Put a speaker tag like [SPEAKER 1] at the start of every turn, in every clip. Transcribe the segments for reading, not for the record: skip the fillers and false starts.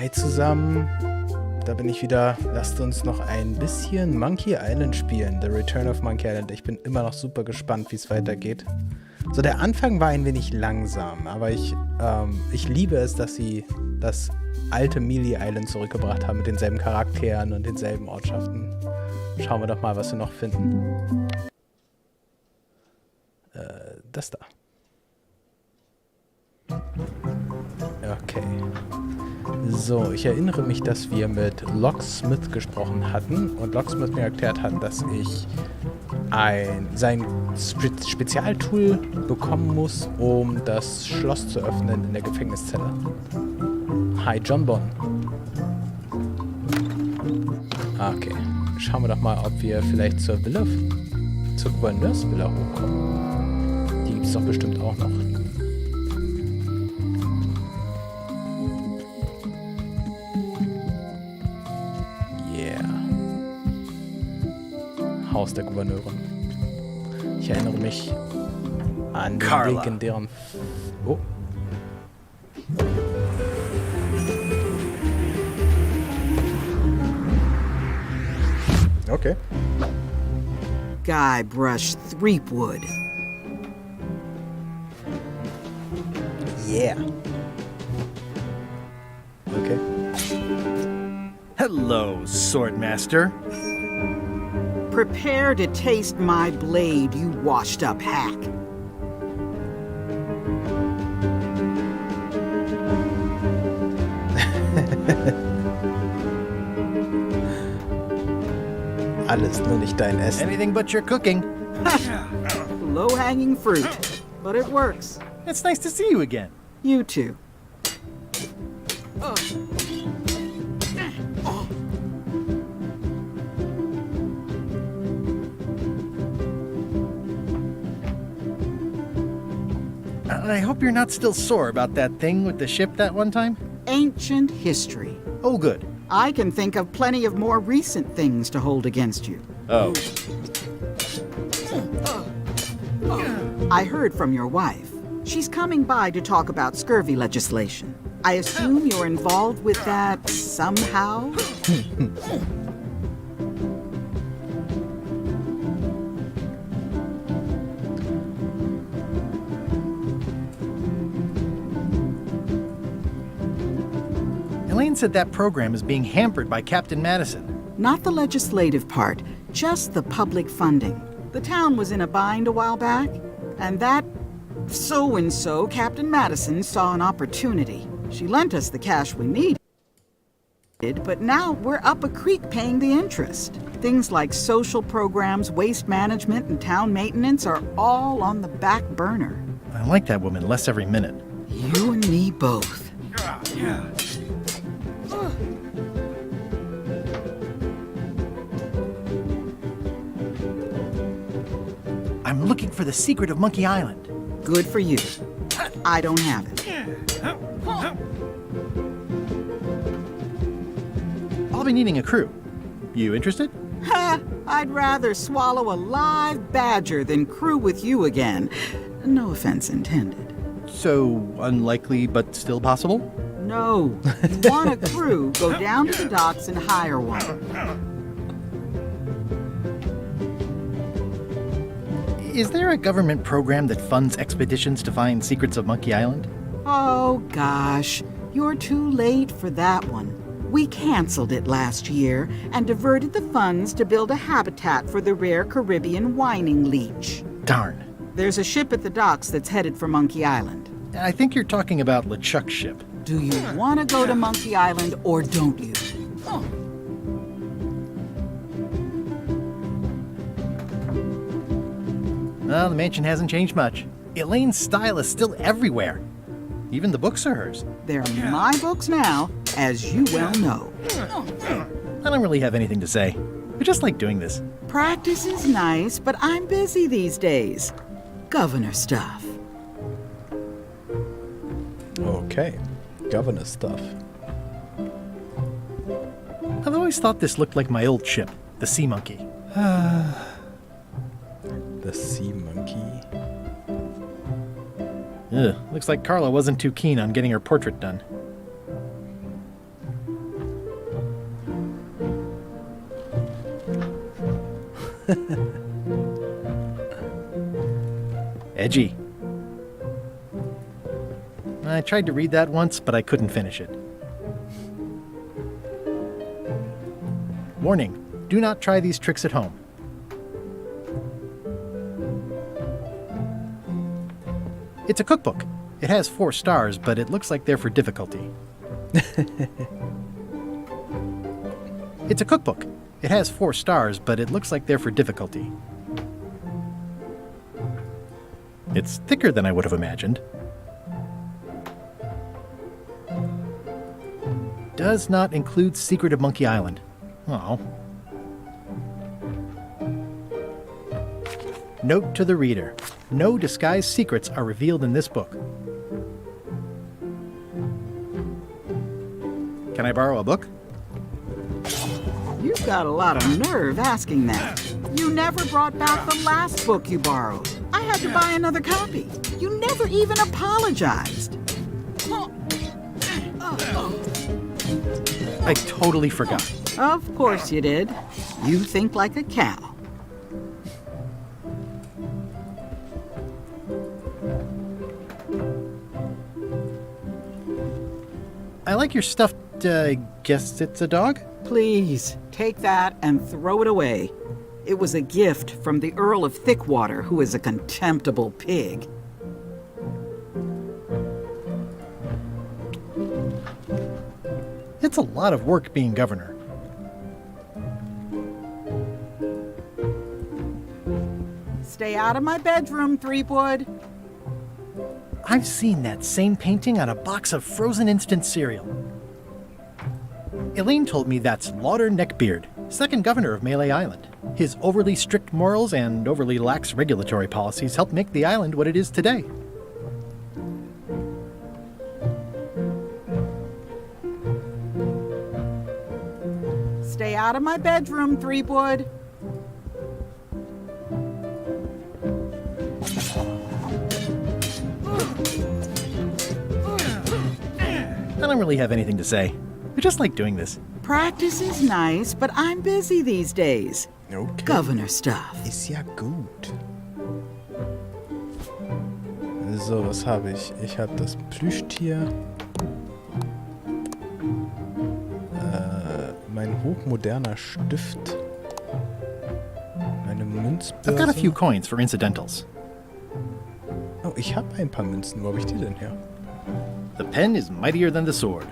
[SPEAKER 1] Hi zusammen. Da bin ich wieder. Lasst uns noch ein bisschen Monkey Island spielen. The Return of Monkey Island. Ich bin immer noch super gespannt, wie es weitergeht. So, der Anfang war ein wenig langsam, aber ich liebe es, dass sie das alte Mealy Island zurückgebracht haben mit denselben Charakteren und denselben Ortschaften. Schauen wir doch mal, was wir noch finden. Das da. Okay. So, ich erinnere mich, dass wir mit Locksmith gesprochen hatten und Locksmith mir erklärt hat, dass ich sein Spezialtool bekommen muss, um das Schloss zu öffnen in der Gefängniszelle. Hi, John Bon. Okay. Schauen wir doch mal, ob wir vielleicht zur Gouverneursvilla hochkommen. Die gibt es doch bestimmt auch noch. Haus der Gouverneurin. Ich erinnere mich an den legendären... Oh. Okay.
[SPEAKER 2] Guybrush Threepwood.
[SPEAKER 1] Yeah. Okay.
[SPEAKER 3] Hello, Swordmaster.
[SPEAKER 2] Prepare to taste my blade, you washed-up hack.
[SPEAKER 1] Alles, nur nicht dein Essen.
[SPEAKER 3] Anything but your cooking.
[SPEAKER 2] Low-hanging fruit, but it works.
[SPEAKER 3] It's nice to see you again.
[SPEAKER 2] You too.
[SPEAKER 3] I hope you're not still sore about that thing with the ship that one time.
[SPEAKER 2] Ancient history.
[SPEAKER 3] Oh, good.
[SPEAKER 2] I can think of plenty of more recent things to hold against you.
[SPEAKER 3] Oh.
[SPEAKER 2] I heard from your wife. She's coming by to talk about scurvy legislation. I assume you're involved with that somehow?
[SPEAKER 3] Elaine said that program is being hampered by Captain Madison.
[SPEAKER 2] Not the legislative part, just the public funding. The town was in a bind a while back, and that so-and-so, Captain Madison, saw an opportunity. She lent us the cash we needed, but now we're up a creek paying the interest. Things like social programs, waste management, and town maintenance are all on the back burner.
[SPEAKER 3] I like that woman less every minute.
[SPEAKER 2] You and me both.
[SPEAKER 3] Yeah. I'm looking for the secret of Monkey Island.
[SPEAKER 2] Good for you. I don't have it.
[SPEAKER 3] I'll be needing a crew. You interested?
[SPEAKER 2] Ha! I'd rather swallow a live badger than crew with you again. No offense intended.
[SPEAKER 3] So, unlikely but still possible?
[SPEAKER 2] No. You want a crew, go down to the docks and hire one.
[SPEAKER 3] Is there a government program that funds expeditions to find secrets of Monkey Island?
[SPEAKER 2] Oh, gosh. You're too late for that one. We canceled it last year and diverted the funds to build a habitat for the rare Caribbean whining leech.
[SPEAKER 3] Darn.
[SPEAKER 2] There's a ship at the docks that's headed for Monkey Island.
[SPEAKER 3] I think you're talking about LeChuck's ship.
[SPEAKER 2] Do you want to go to Monkey Island or don't you?
[SPEAKER 3] Well, the mansion hasn't changed much. Elaine's style is still everywhere. Even the books are hers.
[SPEAKER 2] They're my books now, as you well know.
[SPEAKER 3] I don't really have anything to say. I just like doing this.
[SPEAKER 2] Practice is nice, but I'm busy these days. Governor stuff.
[SPEAKER 1] Okay. Governor stuff.
[SPEAKER 3] I've always thought this looked like my old ship, the Sea Monkey.
[SPEAKER 1] The Sea Monkey.
[SPEAKER 3] Ugh, looks like Carla wasn't too keen on getting her portrait done. Edgy. I tried to read that once, but I couldn't finish it. Warning, do not try these tricks at home. It's a cookbook. It has 4 stars, but it looks like they're for difficulty. It's a cookbook. It has 4 stars, but it looks like they're for difficulty. It's thicker than I would have imagined. Does not include Secret of Monkey Island. Oh. Note to the reader. No disguised secrets are revealed in this book. Can I borrow a book?
[SPEAKER 2] You've got a lot of nerve asking that. You never brought back the last book you borrowed. I had to buy another copy. You never even apologized.
[SPEAKER 3] I totally forgot.
[SPEAKER 2] Of course you did. You think like a cow.
[SPEAKER 3] I like your stuffed, guess it's a dog?
[SPEAKER 2] Please, take that and throw it away. It was a gift from the Earl of Thickwater, who is a contemptible pig.
[SPEAKER 3] It's a lot of work being governor.
[SPEAKER 2] Stay out of my bedroom, Threepwood.
[SPEAKER 3] I've seen that same painting on a box of frozen instant cereal. Elaine told me that's Lauder Neckbeard, second governor of Melee Island. His overly strict morals and overly lax regulatory policies helped make the island what it is today.
[SPEAKER 2] Stay out of my bedroom, Threepwood.
[SPEAKER 3] I don't really have anything to say. I just like doing this.
[SPEAKER 2] Practice is nice, but I'm busy these days.
[SPEAKER 1] Okay.
[SPEAKER 2] Governor stuff.
[SPEAKER 1] Ist ja gut. So, was habe ich? Ich habe das Plüschtier. Mein hochmoderner Stift. Meine Münzbörse.
[SPEAKER 3] I've got a few coins for incidentals.
[SPEAKER 1] Oh, ich habe ein paar Münzen. Wo habe ich die denn her?
[SPEAKER 3] The pen is mightier than the sword.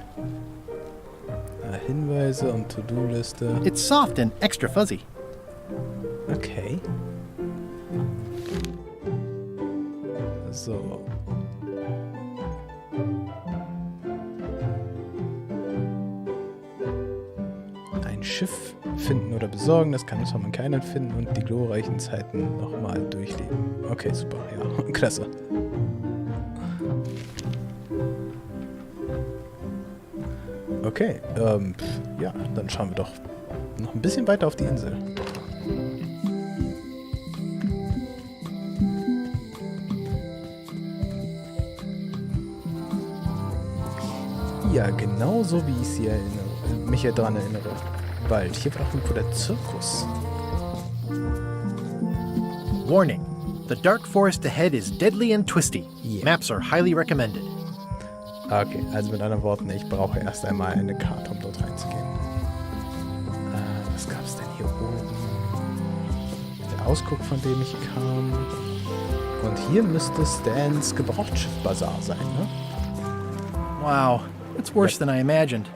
[SPEAKER 1] Hinweise und To-Do-Liste.
[SPEAKER 3] It's soft and extra fuzzy.
[SPEAKER 1] Okay. So. Ein Schiff finden oder besorgen, das kann Tom und keiner finden und die glorreichen Zeiten nochmal durchleben. Okay, super, ja, klasse. Okay, ja, dann schauen wir doch noch ein bisschen weiter auf die Insel. Ja, genauso wie ich sie mich hier dran erinnere. Bald. Hier war doch irgendwo der Zirkus.
[SPEAKER 3] Warning. The dark forest ahead is deadly and twisty.
[SPEAKER 1] Yeah.
[SPEAKER 3] Maps are highly recommended.
[SPEAKER 1] Okay, also mit anderen Worten, ich brauche erst einmal eine Karte, um dort reinzugehen. Was gab es denn hier oben? Der Ausguck, von dem ich kam. Und hier müsste Stans Gebrauchtschiff-Bazar sein, ne?
[SPEAKER 3] Wow, it's worse than I imagined.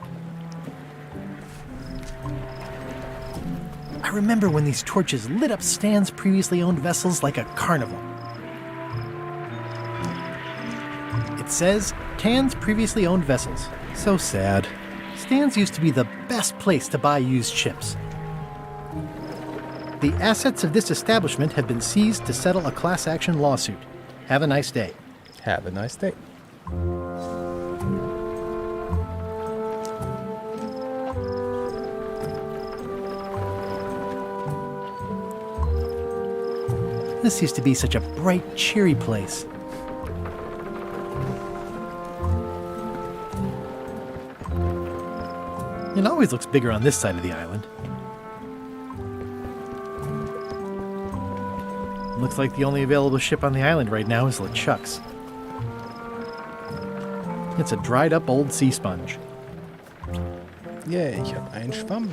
[SPEAKER 3] I remember when these torches lit up Stan's previously owned vessels like a carnival. It says, Tan's previously owned vessels. So sad. Stan's used to be the best place to buy used ships. The assets of this establishment have been seized to settle a class action lawsuit. Have a nice day.
[SPEAKER 1] Have a nice day.
[SPEAKER 3] This used to be such a bright, cheery place. It always looks bigger on this side of the island. Looks like the only available ship on the island right now is LeChuck's. It's a dried up old sea sponge.
[SPEAKER 1] Yeah, ich habe einen Schwamm.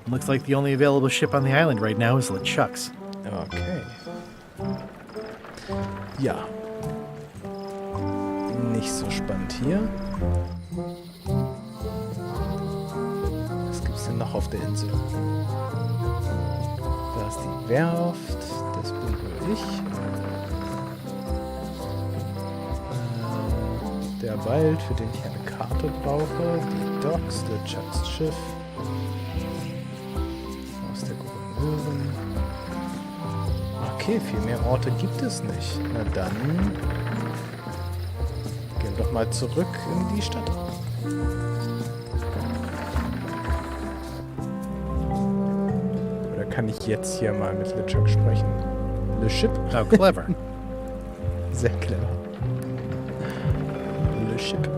[SPEAKER 3] Looks like the only available ship on the island right now is LeChuck's.
[SPEAKER 1] Okay. Ja. Nicht so spannend hier. Was gibt's denn noch auf der Insel? Da ist die Werft. Das bin wohl ich. Der Wald, für den ich eine Karte brauche. Die Docks, LeChuck's Schiff. Aus der Gouverneurin. Okay, viel mehr Orte gibt es nicht. Na dann gehen wir doch mal zurück in die Stadt. Oder kann ich jetzt hier mal mit LeChuck sprechen? Le Ship?
[SPEAKER 3] How clever.
[SPEAKER 1] Sehr clever. Le Ship.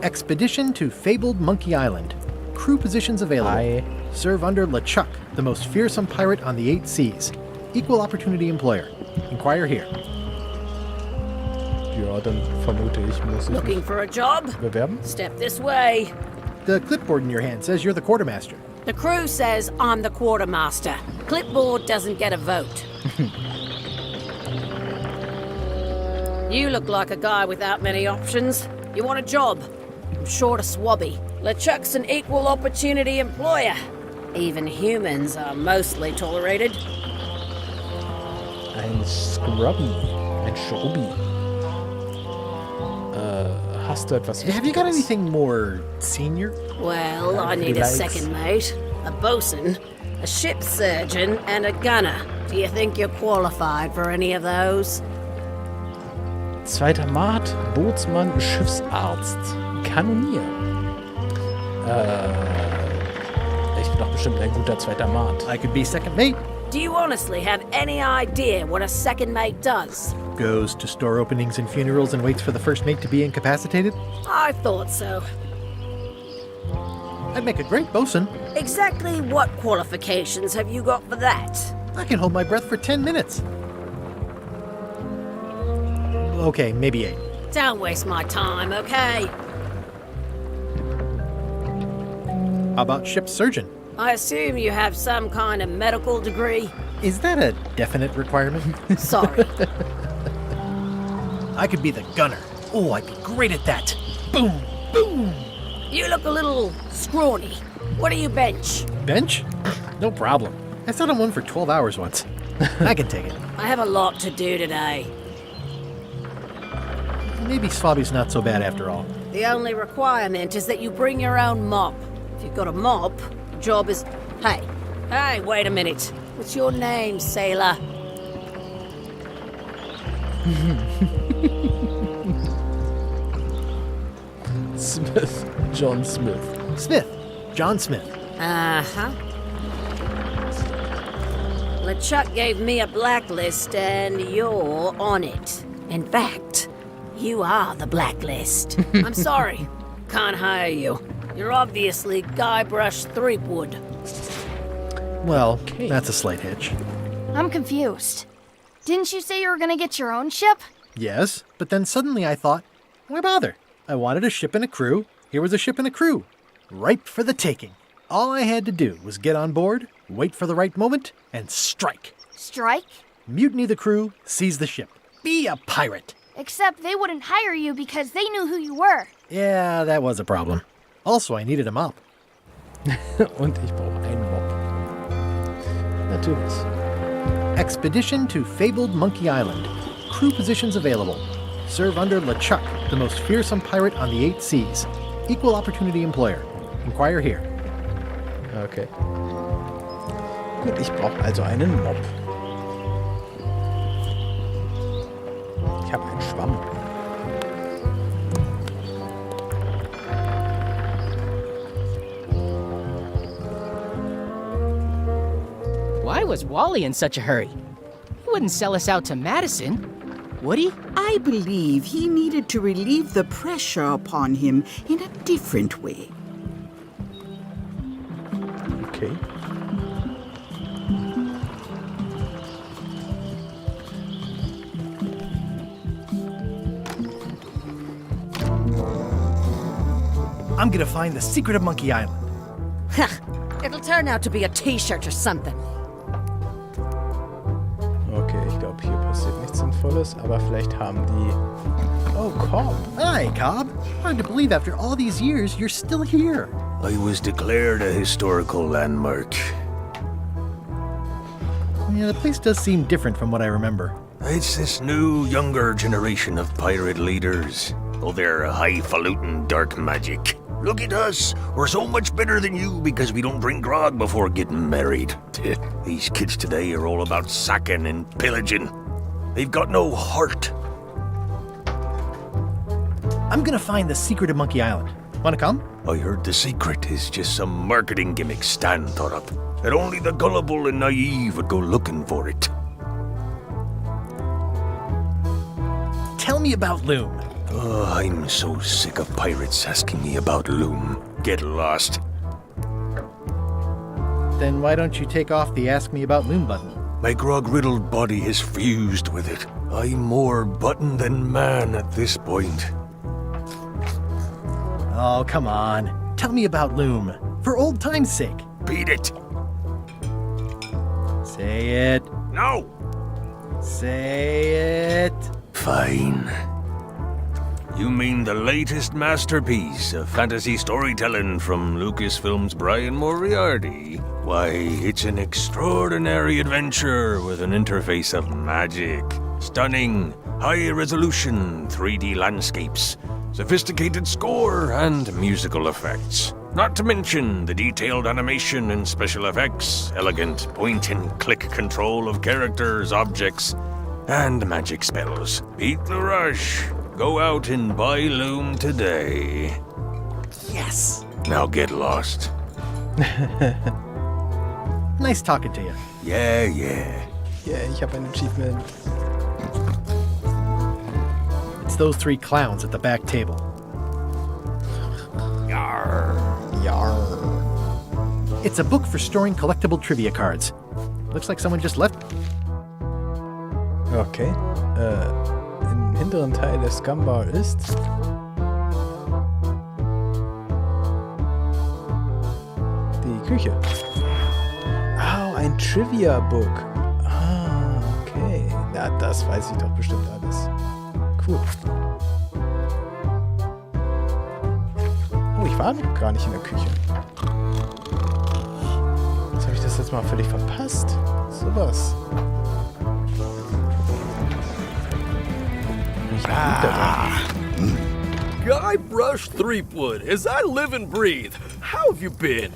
[SPEAKER 3] Expedition to fabled Monkey Island. Crew positions available.
[SPEAKER 1] Hi.
[SPEAKER 3] Serve under LeChuck, the most fearsome pirate on the 8 seas. Equal opportunity employer. Inquire here.
[SPEAKER 1] Ja, dann vermute ich, muss ich
[SPEAKER 4] Looking
[SPEAKER 1] mich
[SPEAKER 4] for a job?
[SPEAKER 1] bewerben.
[SPEAKER 4] Step this way.
[SPEAKER 3] The clipboard in your hand says you're the quartermaster.
[SPEAKER 4] The crew says I'm the quartermaster. Clipboard doesn't get a vote. You look like a guy without many options. You want a job? I'm short of swabby. LeChuck's an equal opportunity employer. Even humans are mostly tolerated.
[SPEAKER 1] Ein Scrubby. Ein Schrubby. Hast du etwas
[SPEAKER 3] Have you got
[SPEAKER 1] Wichtiges?
[SPEAKER 3] anything more senior?
[SPEAKER 4] Well, I need a second mate, a bosun, a ship surgeon, and a gunner. Do you think you're qualified for any of those?
[SPEAKER 1] Zweiter Mat, Bootsmann, Schiffsarzt, Kanonier. Ich bin doch bestimmt ein guter zweiter Mat.
[SPEAKER 3] I could be second mate.
[SPEAKER 4] Do you honestly have any idea what a second mate does?
[SPEAKER 3] Goes to store openings and funerals and waits for the first mate to be incapacitated.
[SPEAKER 4] I thought so.
[SPEAKER 3] I'd make a great bosun.
[SPEAKER 4] Exactly what qualifications have you got for that?
[SPEAKER 3] I can hold my breath for 10 minutes. Okay, maybe 8.
[SPEAKER 4] Don't waste my time, okay?
[SPEAKER 3] How about ship surgeon?
[SPEAKER 4] I assume you have some kind of medical degree?
[SPEAKER 3] Is that a definite requirement?
[SPEAKER 4] Sorry.
[SPEAKER 3] I could be the gunner. Oh, I'd be great at that. Boom, boom.
[SPEAKER 4] You look a little scrawny. What do you bench?
[SPEAKER 3] Bench? No problem. I sat on one for 12 hours once. I can take it.
[SPEAKER 4] I have a lot to do today.
[SPEAKER 3] Maybe Swabby's not so bad after all.
[SPEAKER 4] The only requirement is that you bring your own mop. If you've got a mop, the job is... Hey, wait a minute. What's your name, sailor?
[SPEAKER 1] Smith. John Smith.
[SPEAKER 3] Smith. John Smith.
[SPEAKER 4] Uh-huh. LeChuck gave me a blacklist, and you're on it. In fact, you are the blacklist. I'm sorry. Can't hire you. You're obviously Guybrush Threepwood.
[SPEAKER 3] Well,
[SPEAKER 1] Okay.
[SPEAKER 3] that's a slight hitch.
[SPEAKER 5] I'm confused. Didn't you say you were gonna get your own ship?
[SPEAKER 3] Yes, but then suddenly I thought, why bother? I wanted a ship and a crew. Here was a ship and a crew. Ripe for the taking. All I had to do was get on board, wait for the right moment, and strike.
[SPEAKER 5] Strike?
[SPEAKER 3] Mutiny the crew, seize the ship. Be a pirate.
[SPEAKER 5] Except they wouldn't hire you because they knew who you were.
[SPEAKER 3] Yeah, that was a problem. Also, I needed a mop.
[SPEAKER 1] Und ich brauche einen Mob. Natürlich.
[SPEAKER 3] Expedition to fabled Monkey Island. Crew positions available. Serve under LeChuck, the most fearsome pirate on the 8 seas. Equal opportunity employer. Inquire here.
[SPEAKER 1] Okay. Gut, ich brauche also einen Mob. Ich habe einen Schwamm.
[SPEAKER 6] Why was Wally in such a hurry? He wouldn't sell us out to Madison, would he?
[SPEAKER 2] I believe he needed to relieve the pressure upon him in a different way.
[SPEAKER 1] Okay.
[SPEAKER 3] I'm gonna find the secret of Monkey Island.
[SPEAKER 4] It'll turn out to be a t-shirt or something.
[SPEAKER 1] Okay, ich glaube, hier passiert nichts Sinnvolles, aber vielleicht haben die... Oh, Cobb.
[SPEAKER 3] Hi, Cobb. Hard to believe after all these years you're still here.
[SPEAKER 7] I was declared a historical landmark.
[SPEAKER 3] Yeah, the place does seem different from what I remember.
[SPEAKER 7] It's this new, younger generation of pirate leaders. Oh, they're highfalutin dark magic. Look at us. We're so much better than you because we don't drink grog before getting married. These kids today are all about sacking and pillaging. They've got no heart.
[SPEAKER 3] I'm gonna find the secret of Monkey Island. Wanna come?
[SPEAKER 7] I heard the secret is just some marketing gimmick Stan thought up. That only the gullible and naive would go looking for it.
[SPEAKER 3] Tell me about Loom.
[SPEAKER 7] Oh, I'm so sick of pirates asking me about Loom. Get lost.
[SPEAKER 3] Then why don't you take off the Ask Me About Loom button?
[SPEAKER 7] My grog-riddled body is fused with it. I'm more button than man at this point.
[SPEAKER 3] Oh, come on. Tell me about Loom. For old time's sake.
[SPEAKER 7] Beat it.
[SPEAKER 3] Say it.
[SPEAKER 7] No.
[SPEAKER 3] Say it.
[SPEAKER 7] Fine. You mean the latest masterpiece of fantasy storytelling from Lucasfilm's Brian Moriarty? Why, it's an extraordinary adventure with an interface of magic, stunning, high-resolution 3D landscapes, sophisticated score, and musical effects. Not to mention the detailed animation and special effects, elegant point-and-click control of characters, objects, and magic spells. Beat the rush. Go out and buy Loom today.
[SPEAKER 3] Yes.
[SPEAKER 7] Now get lost.
[SPEAKER 3] Nice talking to you.
[SPEAKER 7] Yeah.
[SPEAKER 1] Yeah, ich habe ein Achievement.
[SPEAKER 3] It's those three clowns at the back table.
[SPEAKER 7] Yarr.
[SPEAKER 1] Yarr.
[SPEAKER 3] It's a book for storing collectible trivia cards. Looks like someone just left.
[SPEAKER 1] Okay. Im hinteren Teil der Scumbar ist... die Küche. Oh, ein Trivia-Book. Ah, okay. Na, das weiß ich doch bestimmt alles. Cool. Oh, ich war noch gar nicht in der Küche. Jetzt habe ich das jetzt mal völlig verpasst. Sowas.
[SPEAKER 8] Guybrush Threepwood, as I live and breathe. How have you been?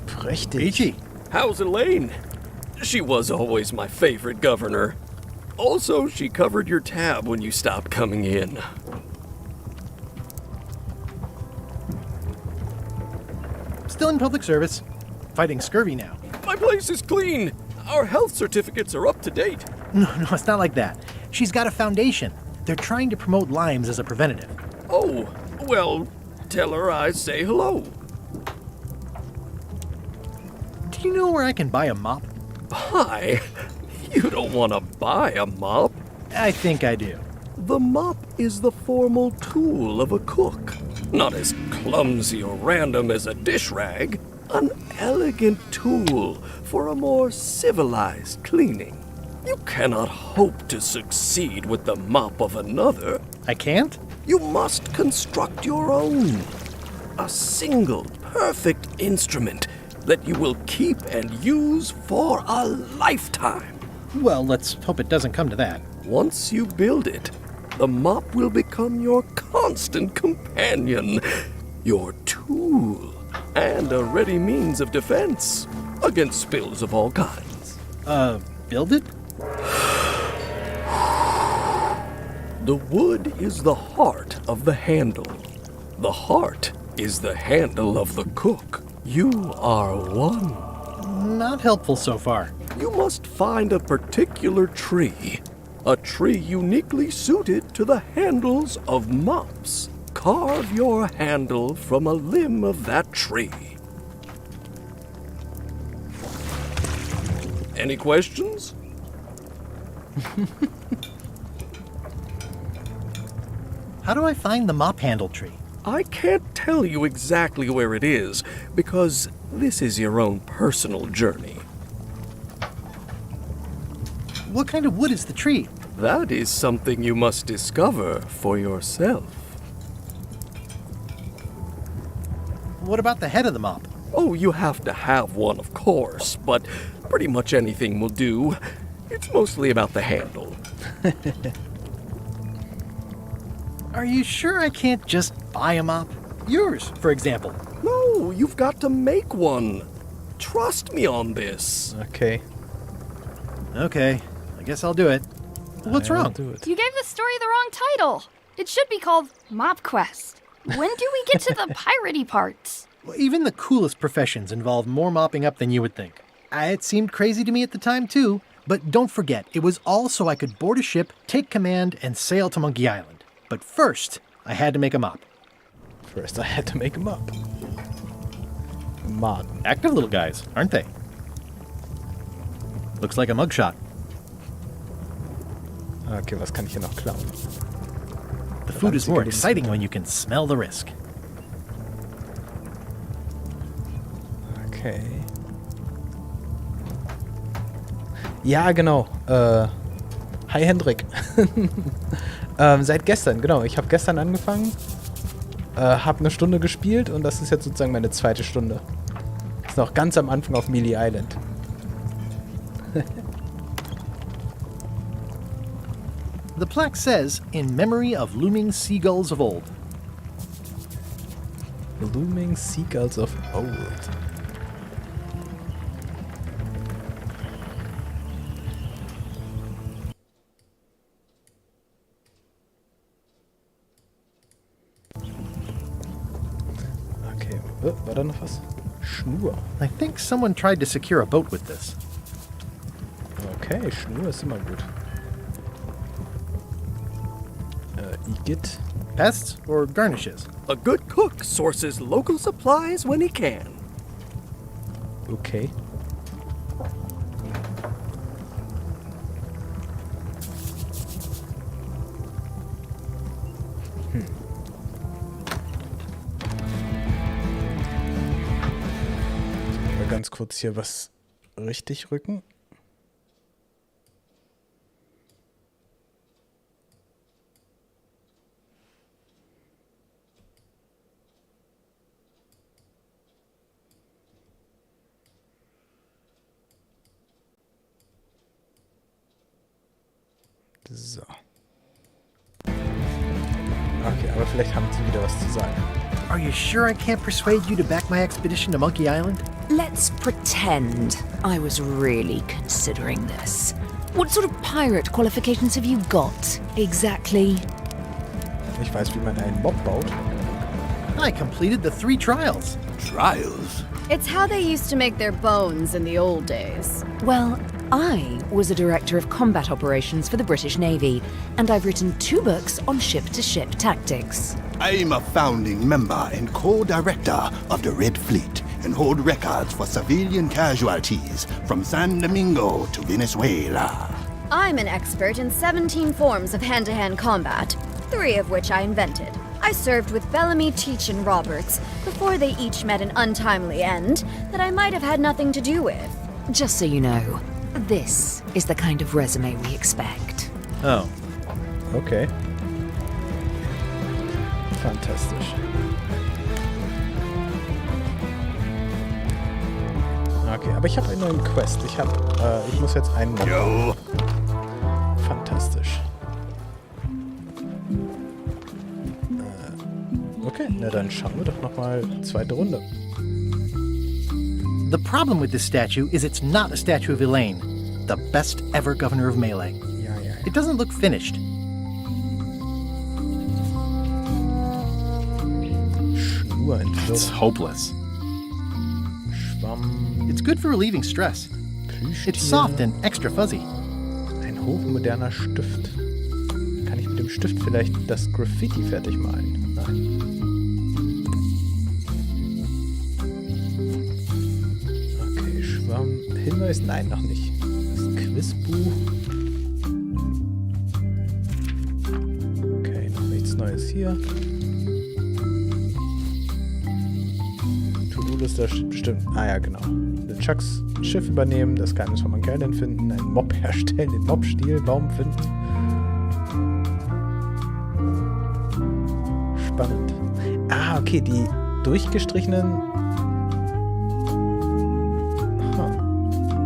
[SPEAKER 1] Prächtig.
[SPEAKER 3] Peachy.
[SPEAKER 8] How's Elaine? She was always my favorite governor. Also, she covered your tab when you stopped coming in.
[SPEAKER 3] Still in public service. Fighting scurvy now.
[SPEAKER 8] My place is clean. Our health certificates are up to date.
[SPEAKER 3] No, it's not like that. She's got a foundation. They're trying to promote Lyme's as a preventative.
[SPEAKER 8] Oh, well, tell her I say hello.
[SPEAKER 3] Do you know where I can buy a mop?
[SPEAKER 8] Buy? You don't want to buy a mop.
[SPEAKER 3] I think I do.
[SPEAKER 8] The mop is the formal tool of a cook. Not as clumsy or random as a dish rag. An elegant tool for a more civilized cleaning. You cannot hope to succeed with the mop of another.
[SPEAKER 3] I can't?
[SPEAKER 8] You must construct your own. A single, perfect instrument that you will keep and use for a lifetime.
[SPEAKER 3] Well, let's hope it doesn't come to that.
[SPEAKER 8] Once you build it, the mop will become your constant companion, your tool, and a ready means of defense against spills of all kinds.
[SPEAKER 3] Build it?
[SPEAKER 8] The wood is the heart of the handle. The heart is the handle of the cook. You are one.
[SPEAKER 3] Not helpful so far.
[SPEAKER 8] You must find a particular tree. A tree uniquely suited to the handles of mops. Carve your handle from a limb of that tree. Any questions?
[SPEAKER 3] How do I find the mop handle tree?
[SPEAKER 8] I can't tell you exactly where it is, because this is your own personal journey.
[SPEAKER 3] What kind of wood is the tree?
[SPEAKER 8] That is something you must discover for yourself.
[SPEAKER 3] What about the head of the mop?
[SPEAKER 8] Oh, you have to have one, of course, but pretty much anything will do. It's mostly about the handle.
[SPEAKER 3] Are you sure I can't just buy a mop? Yours, for example.
[SPEAKER 8] No, you've got to make one. Trust me on this.
[SPEAKER 1] Okay.
[SPEAKER 3] Okay, I guess I'll do it. What's
[SPEAKER 1] I will
[SPEAKER 3] wrong?
[SPEAKER 1] do it.
[SPEAKER 5] You gave the story the wrong title. It should be called Mop Quest. When do we get to the piratey parts?
[SPEAKER 3] Well, even the coolest professions involve more mopping up than you would think. It seemed crazy to me at the time, too. But don't forget, it was all so I could board a ship, take command, and sail to Monkey Island. But first, I had to make a mop.
[SPEAKER 1] First, I had to make him up. Mann.
[SPEAKER 3] Active little guys, aren't they? Looks like a mugshot.
[SPEAKER 1] Okay, was kann ich hier noch klauen?
[SPEAKER 3] The food is more exciting when you can smell the risk.
[SPEAKER 1] Okay. Ja, genau. Hi Hendrik. Seit gestern, genau. Ich habe gestern angefangen, habe eine Stunde gespielt und das ist jetzt sozusagen meine zweite Stunde. Ist noch ganz am Anfang auf Mealy Island.
[SPEAKER 3] The plaque says, in memory of looming seagulls of old.
[SPEAKER 1] Looming Seagulls of Old. Okay, war da noch was? Schnur.
[SPEAKER 3] I think someone tried to secure a boat with this.
[SPEAKER 1] Okay, Schnur ist immer gut. Igitt.
[SPEAKER 3] Pests or garnishes?
[SPEAKER 8] A good cook sources local supplies when he can.
[SPEAKER 1] Okay. Mal ganz kurz hier was richtig rücken. So. Okay, aber vielleicht haben sie wieder was zu sagen.
[SPEAKER 3] Are you sure I can't persuade you to back my expedition to Monkey Island?
[SPEAKER 9] Let's pretend I was really considering this. What sort of pirate qualifications have you got, exactly?
[SPEAKER 1] Ich weiß, wie man einen Mob baut.
[SPEAKER 3] I completed the 3 trials.
[SPEAKER 7] Trials?
[SPEAKER 5] It's how they used to make their bones in the old days.
[SPEAKER 9] Well, I was a director of combat operations for the British Navy, and I've written 2 books on ship-to-ship tactics.
[SPEAKER 10] I'm a founding member and co-director of the Red Fleet and hold records for civilian casualties from San Domingo to Venezuela.
[SPEAKER 5] I'm an expert in 17 forms of hand-to-hand combat, 3 of which I invented. I served with Bellamy, Teach, and Roberts before they each met an untimely end that I might have had nothing to do with.
[SPEAKER 9] Just so you know, this is the kind of resume we expect.
[SPEAKER 3] Oh.
[SPEAKER 1] Okay. Fantastisch. Okay, aber ich habe einen neuen Quest. Ich muss jetzt einen Mob bauen. Fantastisch. Okay, na dann schauen wir doch nochmal zweite Runde.
[SPEAKER 3] The problem with this statue is it's not a statue of Elaine, the best ever governor of Melee.
[SPEAKER 1] Ja.
[SPEAKER 3] It doesn't look finished.
[SPEAKER 1] Schnur entwirren.
[SPEAKER 3] It's hopeless.
[SPEAKER 1] Schwamm.
[SPEAKER 3] It's good for relieving stress.
[SPEAKER 1] Plüschtier.
[SPEAKER 3] It's soft and extra fuzzy.
[SPEAKER 1] Ein hochmoderner Stift. Kann ich mit dem Stift vielleicht das Graffiti fertig malen? Nein. Okay, Schwamm. Hinweis? Nein, noch nicht. Das Quizbuch. Okay, noch nichts Neues ist hier? To-Do-Liste bestimmt. Ah ja, genau. Den Chucks Schiff übernehmen, das Geheimnis von Monkey Island finden, einen Mob herstellen, den Mob-Stilbaum finden. Spannend. Ah, okay, die durchgestrichenen...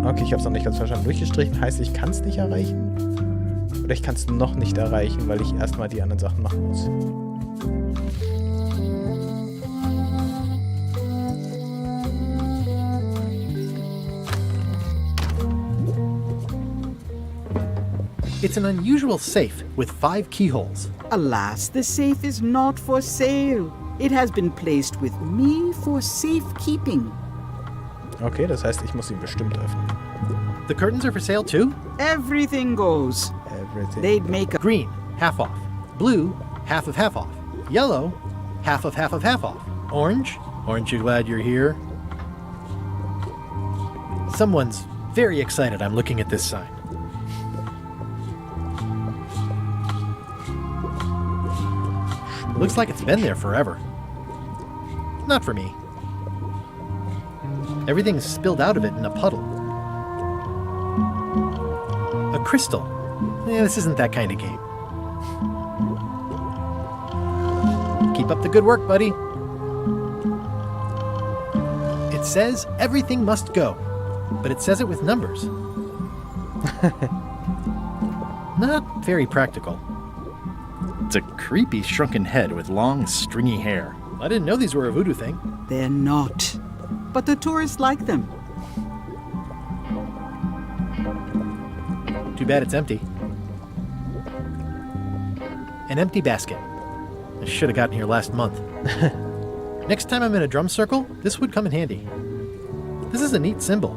[SPEAKER 1] Okay, ich habe es noch nicht ganz verstanden. Durchgestrichen heißt, ich kann es nicht erreichen? Oder ich kann es noch nicht erreichen, weil ich erstmal die anderen Sachen machen muss.
[SPEAKER 3] It's an unusual safe with 5 keyholes.
[SPEAKER 2] Alas, the safe is not for sale. It has been placed with me for safekeeping.
[SPEAKER 1] Okay, das heißt, ich muss ihn bestimmt öffnen.
[SPEAKER 3] The curtains are for sale too?
[SPEAKER 2] Everything goes.
[SPEAKER 1] Everything.
[SPEAKER 2] They'd make a
[SPEAKER 3] Green, half off. Blue, half of half off. Yellow, half of half of half off. Orange, aren't you glad you're here? Someone's very excited I'm looking at this sign. Looks like it's been there forever. Not for me. Everything's spilled out of it in a puddle. A crystal. This isn't that kind of game. Keep up the good work, buddy. It says everything must go, but it says it with numbers. Not very practical.
[SPEAKER 11] It's a creepy shrunken head with long, stringy hair.
[SPEAKER 3] I didn't know these were a voodoo thing.
[SPEAKER 2] They're not. But the tourists like them.
[SPEAKER 3] Too bad it's empty. An empty basket. I should have gotten here last month. Next time I'm in a drum circle, this would come in handy. This is a neat symbol.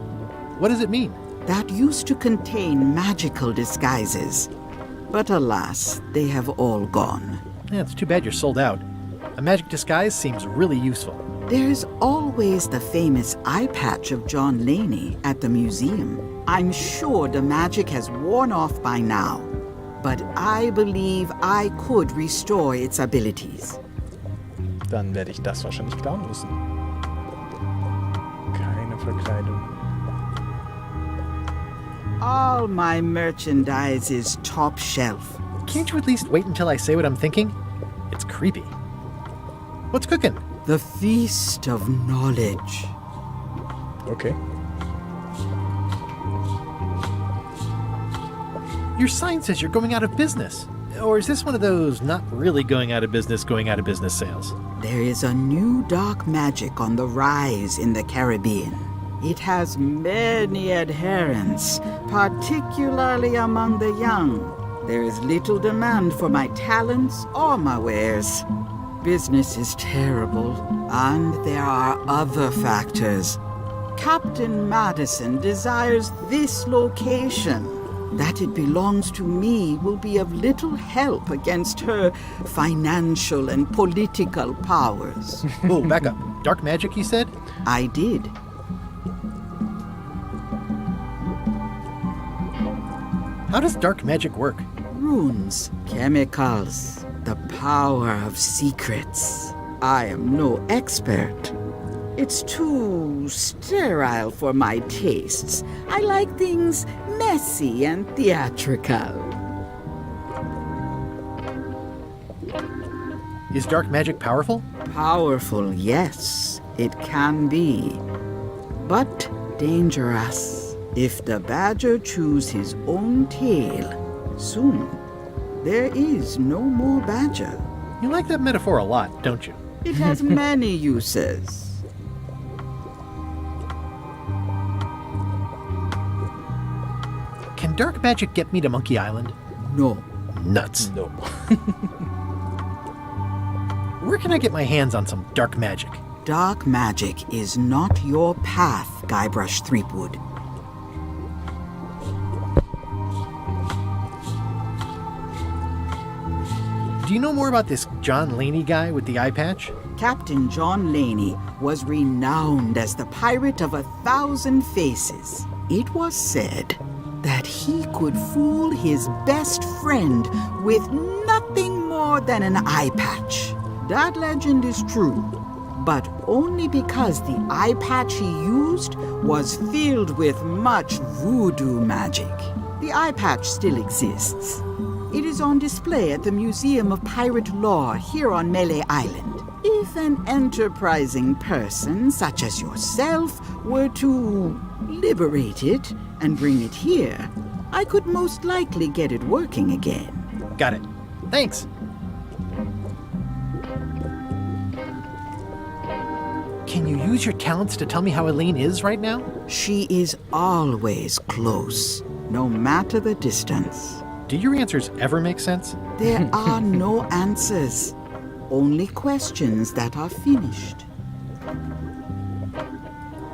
[SPEAKER 3] What does it mean?
[SPEAKER 2] That used to contain magical disguises. But alas, they have all gone.
[SPEAKER 3] Yeah, it's too bad you're sold out. A magic disguise seems really useful.
[SPEAKER 2] There's always the famous eye patch of John Laney at the museum. I'm sure the magic has worn off by now, but I believe I could restore its abilities.
[SPEAKER 1] Dann werde ich das wahrscheinlich klauen müssen. Keine Verkleidung.
[SPEAKER 2] All my merchandise is top shelf.
[SPEAKER 3] Can't you at least wait until I say what I'm thinking? It's creepy. What's cooking?
[SPEAKER 2] The feast of knowledge.
[SPEAKER 1] Okay.
[SPEAKER 3] Your sign says you're going out of business. Or is this one of those not really going out of business sales?
[SPEAKER 2] There is a new dark magic on the rise in the Caribbean. It has many adherents, particularly among the young. There is little demand for my talents or my wares. Business is terrible, and there are other factors. Captain Madison desires this location. That it belongs to me will be of little help against her financial and political powers.
[SPEAKER 3] Whoa, back up. Dark magic, you said?
[SPEAKER 2] I did.
[SPEAKER 3] How does dark magic work?
[SPEAKER 2] Runes, chemicals, the power of secrets. I am no expert. It's too sterile for my tastes. I like things messy and theatrical.
[SPEAKER 3] Is dark magic powerful?
[SPEAKER 2] Powerful, yes, it can be. But dangerous. If the badger chews his own tail, soon there is no more badger.
[SPEAKER 3] You like that metaphor a lot, don't you?
[SPEAKER 2] It has many uses.
[SPEAKER 3] Can dark magic get me to Monkey Island?
[SPEAKER 2] No.
[SPEAKER 3] Nuts.
[SPEAKER 1] No.
[SPEAKER 3] Where can I get my hands on some dark magic?
[SPEAKER 2] Dark magic is not your path, Guybrush Threepwood.
[SPEAKER 3] Do you know more about this John Laney guy with the eye patch?
[SPEAKER 2] Captain John Laney was renowned as the pirate of 1,000 faces. It was said that he could fool his best friend with nothing more more than an eye patch. That legend is true, but only because the eye patch he used was filled with much voodoo magic. The eye patch still exists. It is on display at the Museum of Pirate Lore here on Melee Island. If an enterprising person such as yourself were to liberate it and bring it here, I could most likely get it working again.
[SPEAKER 3] Got it. Thanks. Can you use your talents to tell me how Elaine is right now?
[SPEAKER 2] She is always close, no matter the distance.
[SPEAKER 3] Do your answers ever make sense?
[SPEAKER 2] There are no answers, only questions that are finished.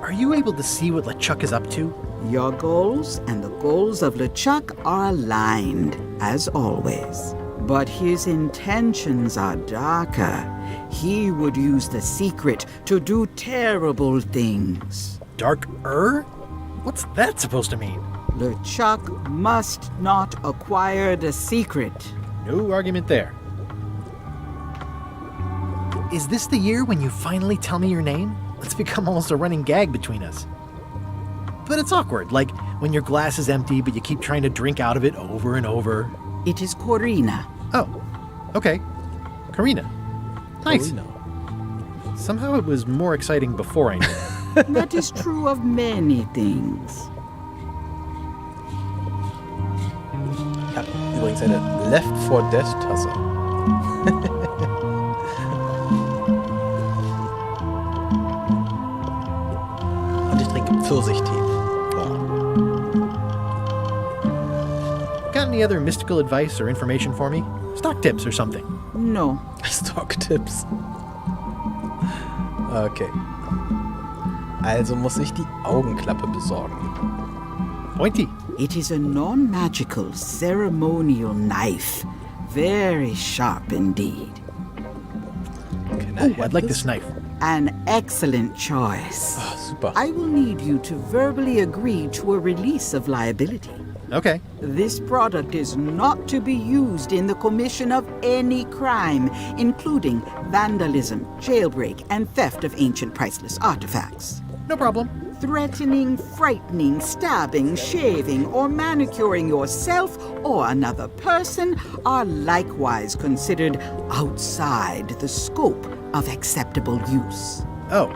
[SPEAKER 3] Are you able to see what LeChuck is up to?
[SPEAKER 2] Your goals and the goals of LeChuck are aligned, as always. But his intentions are darker. He would use the secret to do terrible things.
[SPEAKER 3] Darker? What's that supposed to mean?
[SPEAKER 2] LeChuck must not acquire the secret.
[SPEAKER 3] No argument there. Is this the year when you finally tell me your name? It's become almost a running gag between us. But it's awkward, like when your glass is empty but you keep trying to drink out of it over and over.
[SPEAKER 2] It is Corina.
[SPEAKER 3] Oh, okay. Karina. Nice.
[SPEAKER 1] Corina.
[SPEAKER 3] Somehow it was more exciting before I knew.
[SPEAKER 2] That is true of many things.
[SPEAKER 1] Ich habe übrigens eine Left 4 Dead Tasse. Und ich trinke Pfirsichtee.
[SPEAKER 3] Got any other mystical advice or information for me? Stock tips or something?
[SPEAKER 2] No.
[SPEAKER 1] Stock-Tipps. Okay. Also muss ich die Augenklappe besorgen.
[SPEAKER 3] Pointy.
[SPEAKER 2] It is a non-magical ceremonial knife. Very sharp indeed.
[SPEAKER 3] Oh, I'd like this knife.
[SPEAKER 2] An excellent choice.
[SPEAKER 1] Ah, super.
[SPEAKER 2] I will need you to verbally agree to a release of liability.
[SPEAKER 3] Okay.
[SPEAKER 2] This product is not to be used in the commission of any crime, including vandalism, jailbreak, and theft of ancient priceless artifacts.
[SPEAKER 3] No problem.
[SPEAKER 2] Threatening, frightening, stabbing, shaving, or manicuring yourself or another person are likewise considered outside the scope of acceptable use.
[SPEAKER 3] Oh,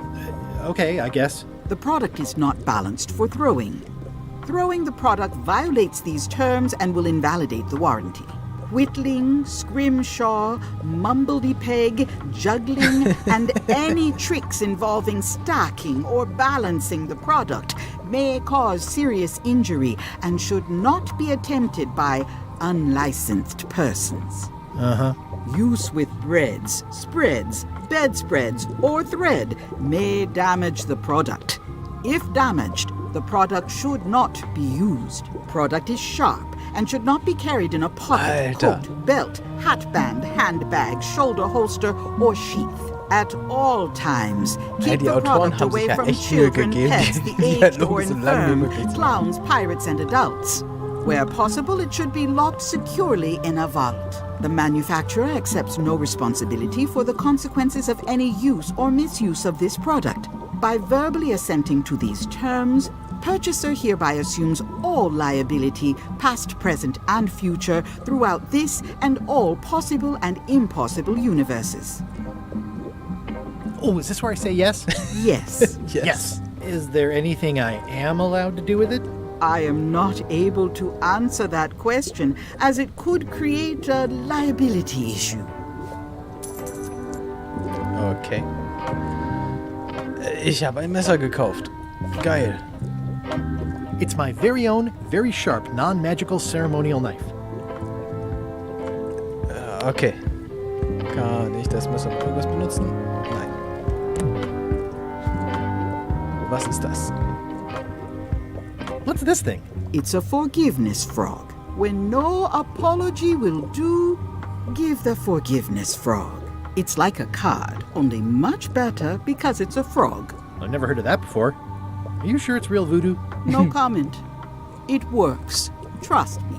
[SPEAKER 3] okay, I guess.
[SPEAKER 2] The product is not balanced for throwing. Throwing the product violates these terms and will invalidate the warranty. Whittling, scrimshaw, mumbledy-peg, juggling, and any tricks involving stacking or balancing the product may cause serious injury and should not be attempted by unlicensed persons.
[SPEAKER 3] Uh-huh.
[SPEAKER 2] Use with breads, spreads, bedspreads, or thread may damage the product. If damaged, the product should not be used. Product is sharp and should not be carried in a pocket,
[SPEAKER 1] Alter.
[SPEAKER 2] coat, belt, hatband, handbag, shoulder holster, or sheath. At all times, keep
[SPEAKER 1] die
[SPEAKER 2] the
[SPEAKER 1] Autoren
[SPEAKER 2] product
[SPEAKER 1] haben sich
[SPEAKER 2] away
[SPEAKER 1] ja
[SPEAKER 2] from
[SPEAKER 1] echt Mühe
[SPEAKER 2] children,
[SPEAKER 1] gegeben,
[SPEAKER 2] pets,
[SPEAKER 1] die
[SPEAKER 2] the aged or
[SPEAKER 1] Dialoge so lang wie
[SPEAKER 2] infirm,
[SPEAKER 1] möglich zu machen.
[SPEAKER 2] clowns, pirates, and adults. Where possible, it should be locked securely in a vault. The manufacturer accepts no responsibility for the consequences of any use or misuse of this product. By verbally assenting to these terms, purchaser hereby assumes all liability, past, present, and future, throughout this and all possible and impossible universes.
[SPEAKER 3] Oh, is this where I say yes?
[SPEAKER 2] Yes.
[SPEAKER 3] Yes. Is there anything I am allowed to do with it?
[SPEAKER 2] I am not able to answer that question, as it could create a liability issue.
[SPEAKER 1] Okay. Ich habe ein Messer gekauft. Geil.
[SPEAKER 3] It's my very own, very sharp, non-magical ceremonial knife.
[SPEAKER 1] Okay. Kann ich das Messer mit irgendwas benutzen? Nein. Was ist das?
[SPEAKER 3] What's this thing?
[SPEAKER 2] It's a forgiveness frog. When no apology will do, give the forgiveness frog. It's like a card, only much better because it's a frog.
[SPEAKER 3] I've never heard of that before. Are you sure it's real voodoo?
[SPEAKER 2] No comment. It works. Trust me.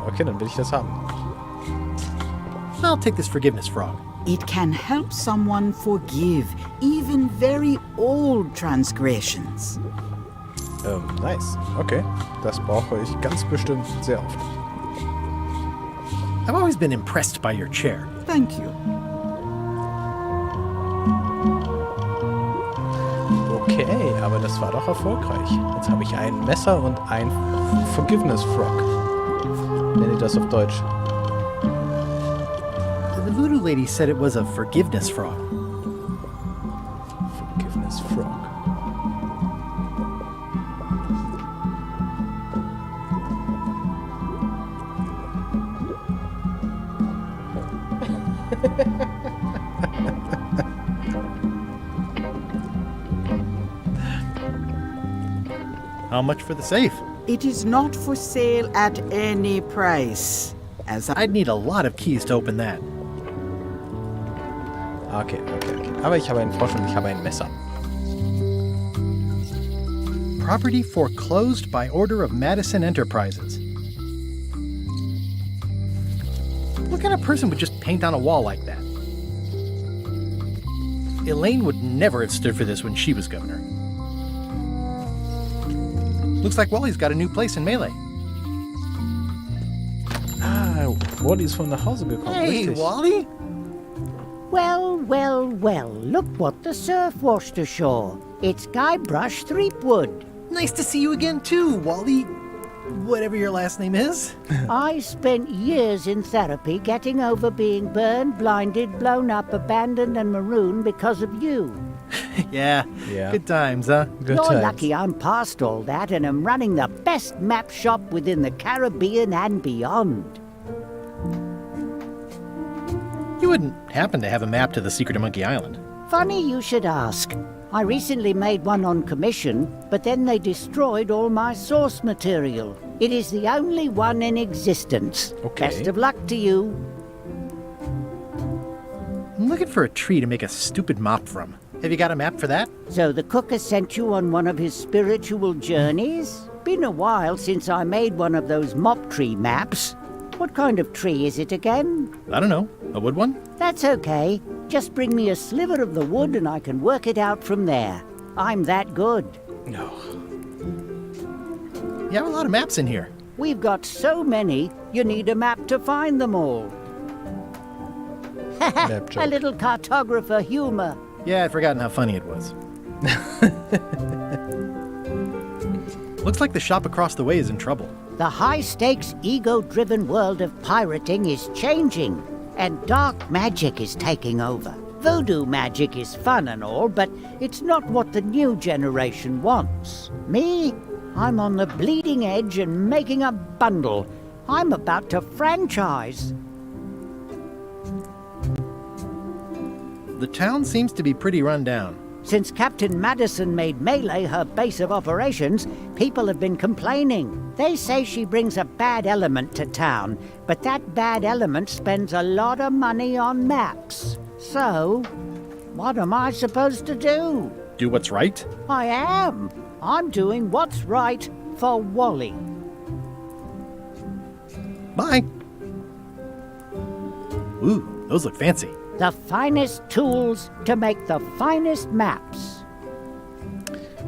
[SPEAKER 1] Okay, dann will ich das haben.
[SPEAKER 3] I'll take this forgiveness frog.
[SPEAKER 2] It can help someone forgive even very old transgressions.
[SPEAKER 1] Nice. Okay. Das brauche ich ganz bestimmt sehr oft.
[SPEAKER 3] I've always been impressed by your chair.
[SPEAKER 2] Thank you.
[SPEAKER 1] Okay, aber das war doch erfolgreich. Jetzt habe ich ein Messer und ein Forgiveness Frog. Nenne ich das auf Deutsch.
[SPEAKER 3] The voodoo lady said it was a forgiveness frog.
[SPEAKER 1] Forgiveness Frog.
[SPEAKER 3] How much for the safe?
[SPEAKER 2] It is not for sale at any price. As
[SPEAKER 3] I'd need a lot of keys to open that.
[SPEAKER 1] Okay. Aber ich habe einen Frosch und ich habe ein Messer.
[SPEAKER 3] Property foreclosed by order of Madison Enterprises. What kind of person would just paint on a wall like that? Elaine would never have stood for this when she was governor. Looks like Wally's got a new place in Melee.
[SPEAKER 1] Ah, Wally ist von nach Hause gekommen.
[SPEAKER 3] Hey,
[SPEAKER 1] Richtig.
[SPEAKER 3] Wally?
[SPEAKER 12] Well, look what the surf washed ashore. It's Guybrush Threepwood.
[SPEAKER 3] Nice to see you again too, Wally. Whatever your last name is.
[SPEAKER 12] I spent years in therapy getting over being burned, blinded, blown up, abandoned, and marooned because of you.
[SPEAKER 3] Yeah.
[SPEAKER 1] Yeah.
[SPEAKER 3] Good times, huh?
[SPEAKER 1] Good
[SPEAKER 12] You're
[SPEAKER 1] times.
[SPEAKER 12] lucky I'm past all that and am running the best map shop within the Caribbean and beyond.
[SPEAKER 3] You wouldn't happen to have a map to the secret of Monkey Island.
[SPEAKER 12] Funny you should ask. I recently made one on commission, but then they destroyed all my source material. It is the only one in existence.
[SPEAKER 1] Okay.
[SPEAKER 12] Best of luck to you.
[SPEAKER 3] I'm looking for a tree to make a stupid mop from. Have you got a map for that?
[SPEAKER 12] So the cook has sent you on one of his spiritual journeys? Been a while since I made one of those mop tree maps. What kind of tree is it again?
[SPEAKER 3] I don't know. A wood one?
[SPEAKER 12] That's okay. Just bring me a sliver of the wood and I can work it out from there. I'm that good.
[SPEAKER 1] No.
[SPEAKER 3] You have a lot of maps in here.
[SPEAKER 12] We've got so many, you need a map to find them all.
[SPEAKER 1] Map joke.
[SPEAKER 12] A little cartographer humor.
[SPEAKER 3] Yeah, I'd forgotten how funny it was. Looks like the shop across the way is in trouble.
[SPEAKER 12] The high-stakes, ego-driven world of pirating is changing, and dark magic is taking over. Voodoo magic is fun and all, but it's not what the new generation wants. Me? I'm on the bleeding edge and making a bundle. I'm about to franchise.
[SPEAKER 3] The town seems to be pretty run down.
[SPEAKER 12] Since Captain Madison made Melee her base of operations, people have been complaining. They say she brings a bad element to town, but that bad element spends a lot of money on maps. So, what am I supposed to do?
[SPEAKER 3] Do what's right?
[SPEAKER 12] I am. I'm doing what's right for Wally.
[SPEAKER 3] Bye. Ooh, those look fancy.
[SPEAKER 12] The finest tools to make the finest maps.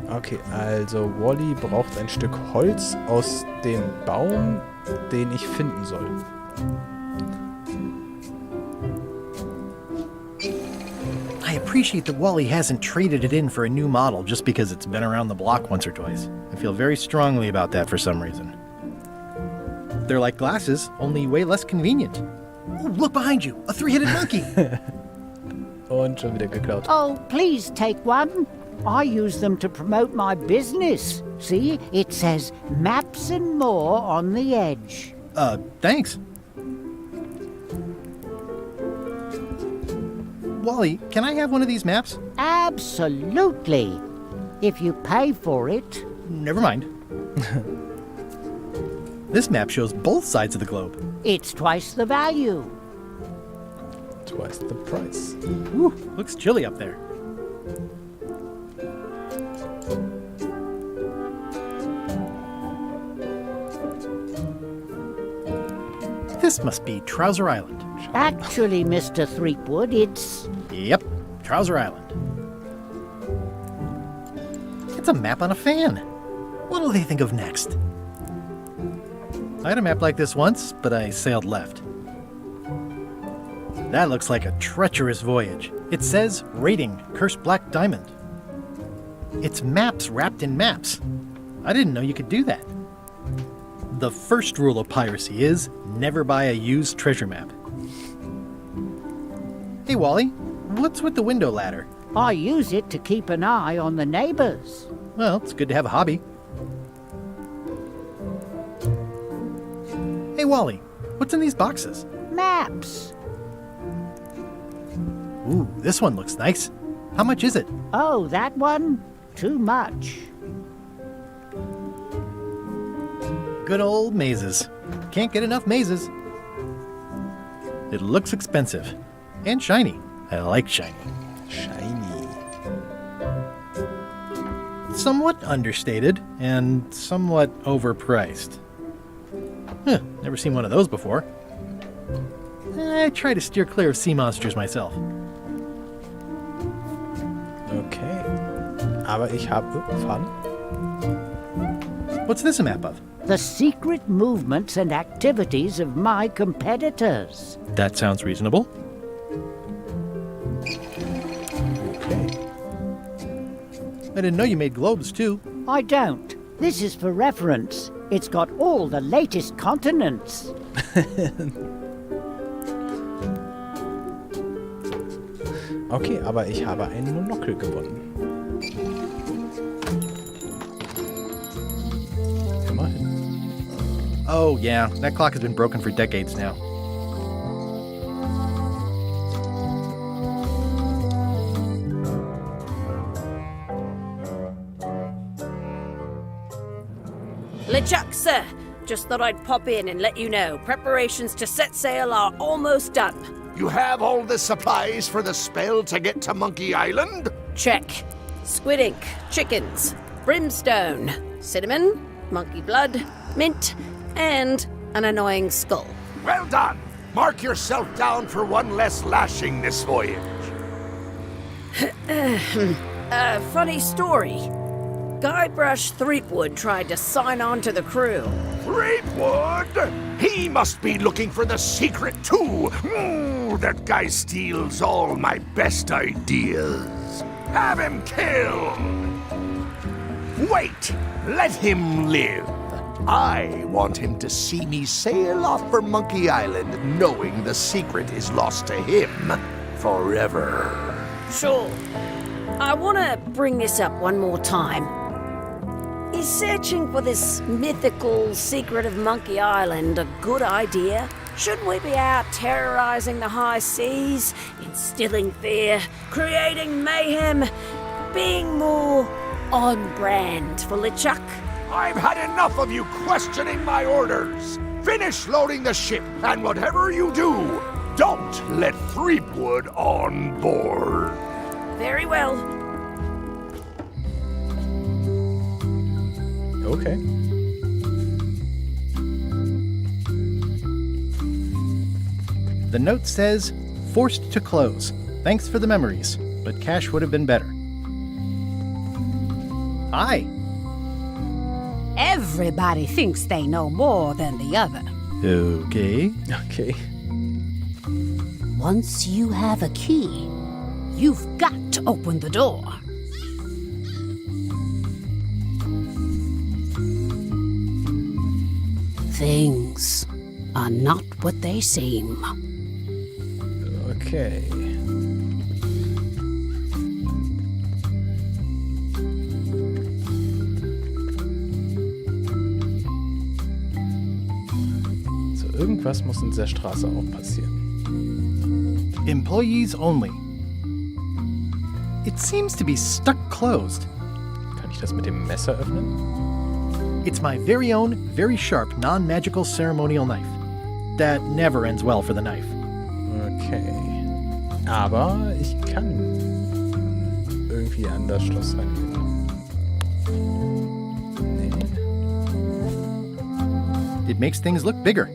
[SPEAKER 1] Okay, also Wally braucht ein Stück Holz aus dem Baum, den ich finden soll.
[SPEAKER 3] I appreciate that Wally hasn't traded it in for a new model just because it's been around the block once or twice. I feel very strongly about that for some reason. They're like glasses, only way less convenient. Ooh, look behind you! A three-headed monkey!
[SPEAKER 1] Und schon wieder geklaut.
[SPEAKER 12] Oh, please take one. I use them to promote my business. See, it says maps and more on the edge.
[SPEAKER 3] Thanks. Wally, can I have one of these maps?
[SPEAKER 12] Absolutely. If you pay for it.
[SPEAKER 3] Never mind. This map shows both sides of the globe.
[SPEAKER 12] It's twice the value.
[SPEAKER 1] Twice the price.
[SPEAKER 3] Ooh, looks chilly up there. This must be Trouser Island.
[SPEAKER 12] Actually, Mr. Threepwood, it's...
[SPEAKER 3] Yep, Trouser Island. It's a map on a fan. What'll they think of next? I had a map like this once, but I sailed left. That looks like a treacherous voyage. It says, rating, Cursed Black Diamond. It's maps wrapped in maps. I didn't know you could do that. The first rule of piracy is never buy a used treasure map. Hey, Wally, what's with the window ladder?
[SPEAKER 12] I use it to keep an eye on the neighbors.
[SPEAKER 3] Well, it's good to have a hobby. Hey, Wally, what's in these boxes?
[SPEAKER 12] Maps.
[SPEAKER 3] Ooh, this one looks nice. How much is it?
[SPEAKER 12] Oh, that one? Too much.
[SPEAKER 3] Good old mazes. Can't get enough mazes. It looks expensive. And shiny. I like shiny.
[SPEAKER 1] Shiny.
[SPEAKER 3] Somewhat understated and somewhat overpriced. Huh, never seen one of those before. I try to steer clear of sea monsters myself.
[SPEAKER 1] Okay. Aber ich habe Fun.
[SPEAKER 3] What's this a map of?
[SPEAKER 12] The secret movements and activities of my competitors.
[SPEAKER 3] That sounds reasonable.
[SPEAKER 1] Okay.
[SPEAKER 3] I didn't know you made globes, too.
[SPEAKER 12] I don't. This is for reference. It's got all the latest continents.
[SPEAKER 1] Okay, aber ich habe ein Monokel gewonnen. Immerhin.
[SPEAKER 3] Oh, yeah, that clock has been broken for decades now.
[SPEAKER 4] LeChuck, sir. Just thought I'd pop in and let you know. Preparations to set sail are almost done.
[SPEAKER 10] You have all the supplies for the spell to get to Monkey Island?
[SPEAKER 4] Check. Squid ink, chickens, brimstone, cinnamon, monkey blood, mint, and an annoying skull.
[SPEAKER 10] Well done! Mark yourself down for one less lashing this voyage.
[SPEAKER 4] Funny story. Guybrush Threepwood tried to sign on to the crew.
[SPEAKER 10] Threepwood? He must be looking for the secret too. That guy steals all my best ideas. Have him killed. Wait, let him live. I want him to see me sail off for Monkey Island knowing the secret is lost to him forever.
[SPEAKER 4] Sure. I want to bring this up one more time. Is searching for this mythical secret of Monkey Island a good idea? Shouldn't we be out terrorizing the high seas, instilling fear, creating mayhem, being more on brand for LeChuck?
[SPEAKER 10] I've had enough of you questioning my orders. Finish loading the ship, and whatever you do, don't let Threepwood on board.
[SPEAKER 4] Very well.
[SPEAKER 1] Okay.
[SPEAKER 3] The note says, forced to close. Thanks for the memories, but cash would have been better. Hi.
[SPEAKER 13] Everybody thinks they know more than the other.
[SPEAKER 3] Okay.
[SPEAKER 1] Okay.
[SPEAKER 13] Once you have a key, you've got to open the door. Things are not what they seem.
[SPEAKER 1] Okay. So, irgendwas muss in dieser Straße auch passieren.
[SPEAKER 3] Employees only. It seems to be stuck closed.
[SPEAKER 1] Kann ich das mit dem Messer öffnen?
[SPEAKER 3] It's my very own, very sharp, non-magical ceremonial knife. That never ends well for the knife.
[SPEAKER 1] Okay. Aber ich kann irgendwie an das Schloss rangehen. Nee.
[SPEAKER 3] It makes things look bigger.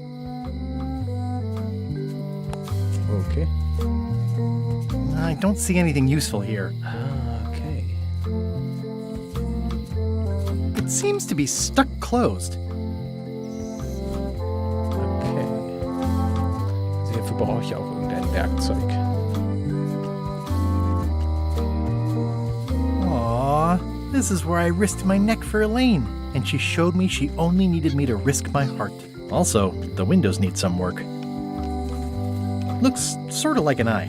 [SPEAKER 3] don't see anything useful here.
[SPEAKER 1] Ah, okay.
[SPEAKER 3] It seems to be stuck closed.
[SPEAKER 1] Okay. Also hierfür brauche ich auch irgendein Werkzeug.
[SPEAKER 3] Aww, this is where I risked my neck for Elaine, and she showed me she only needed me to risk my heart. Also, the windows need some work. Looks sort of like an eye.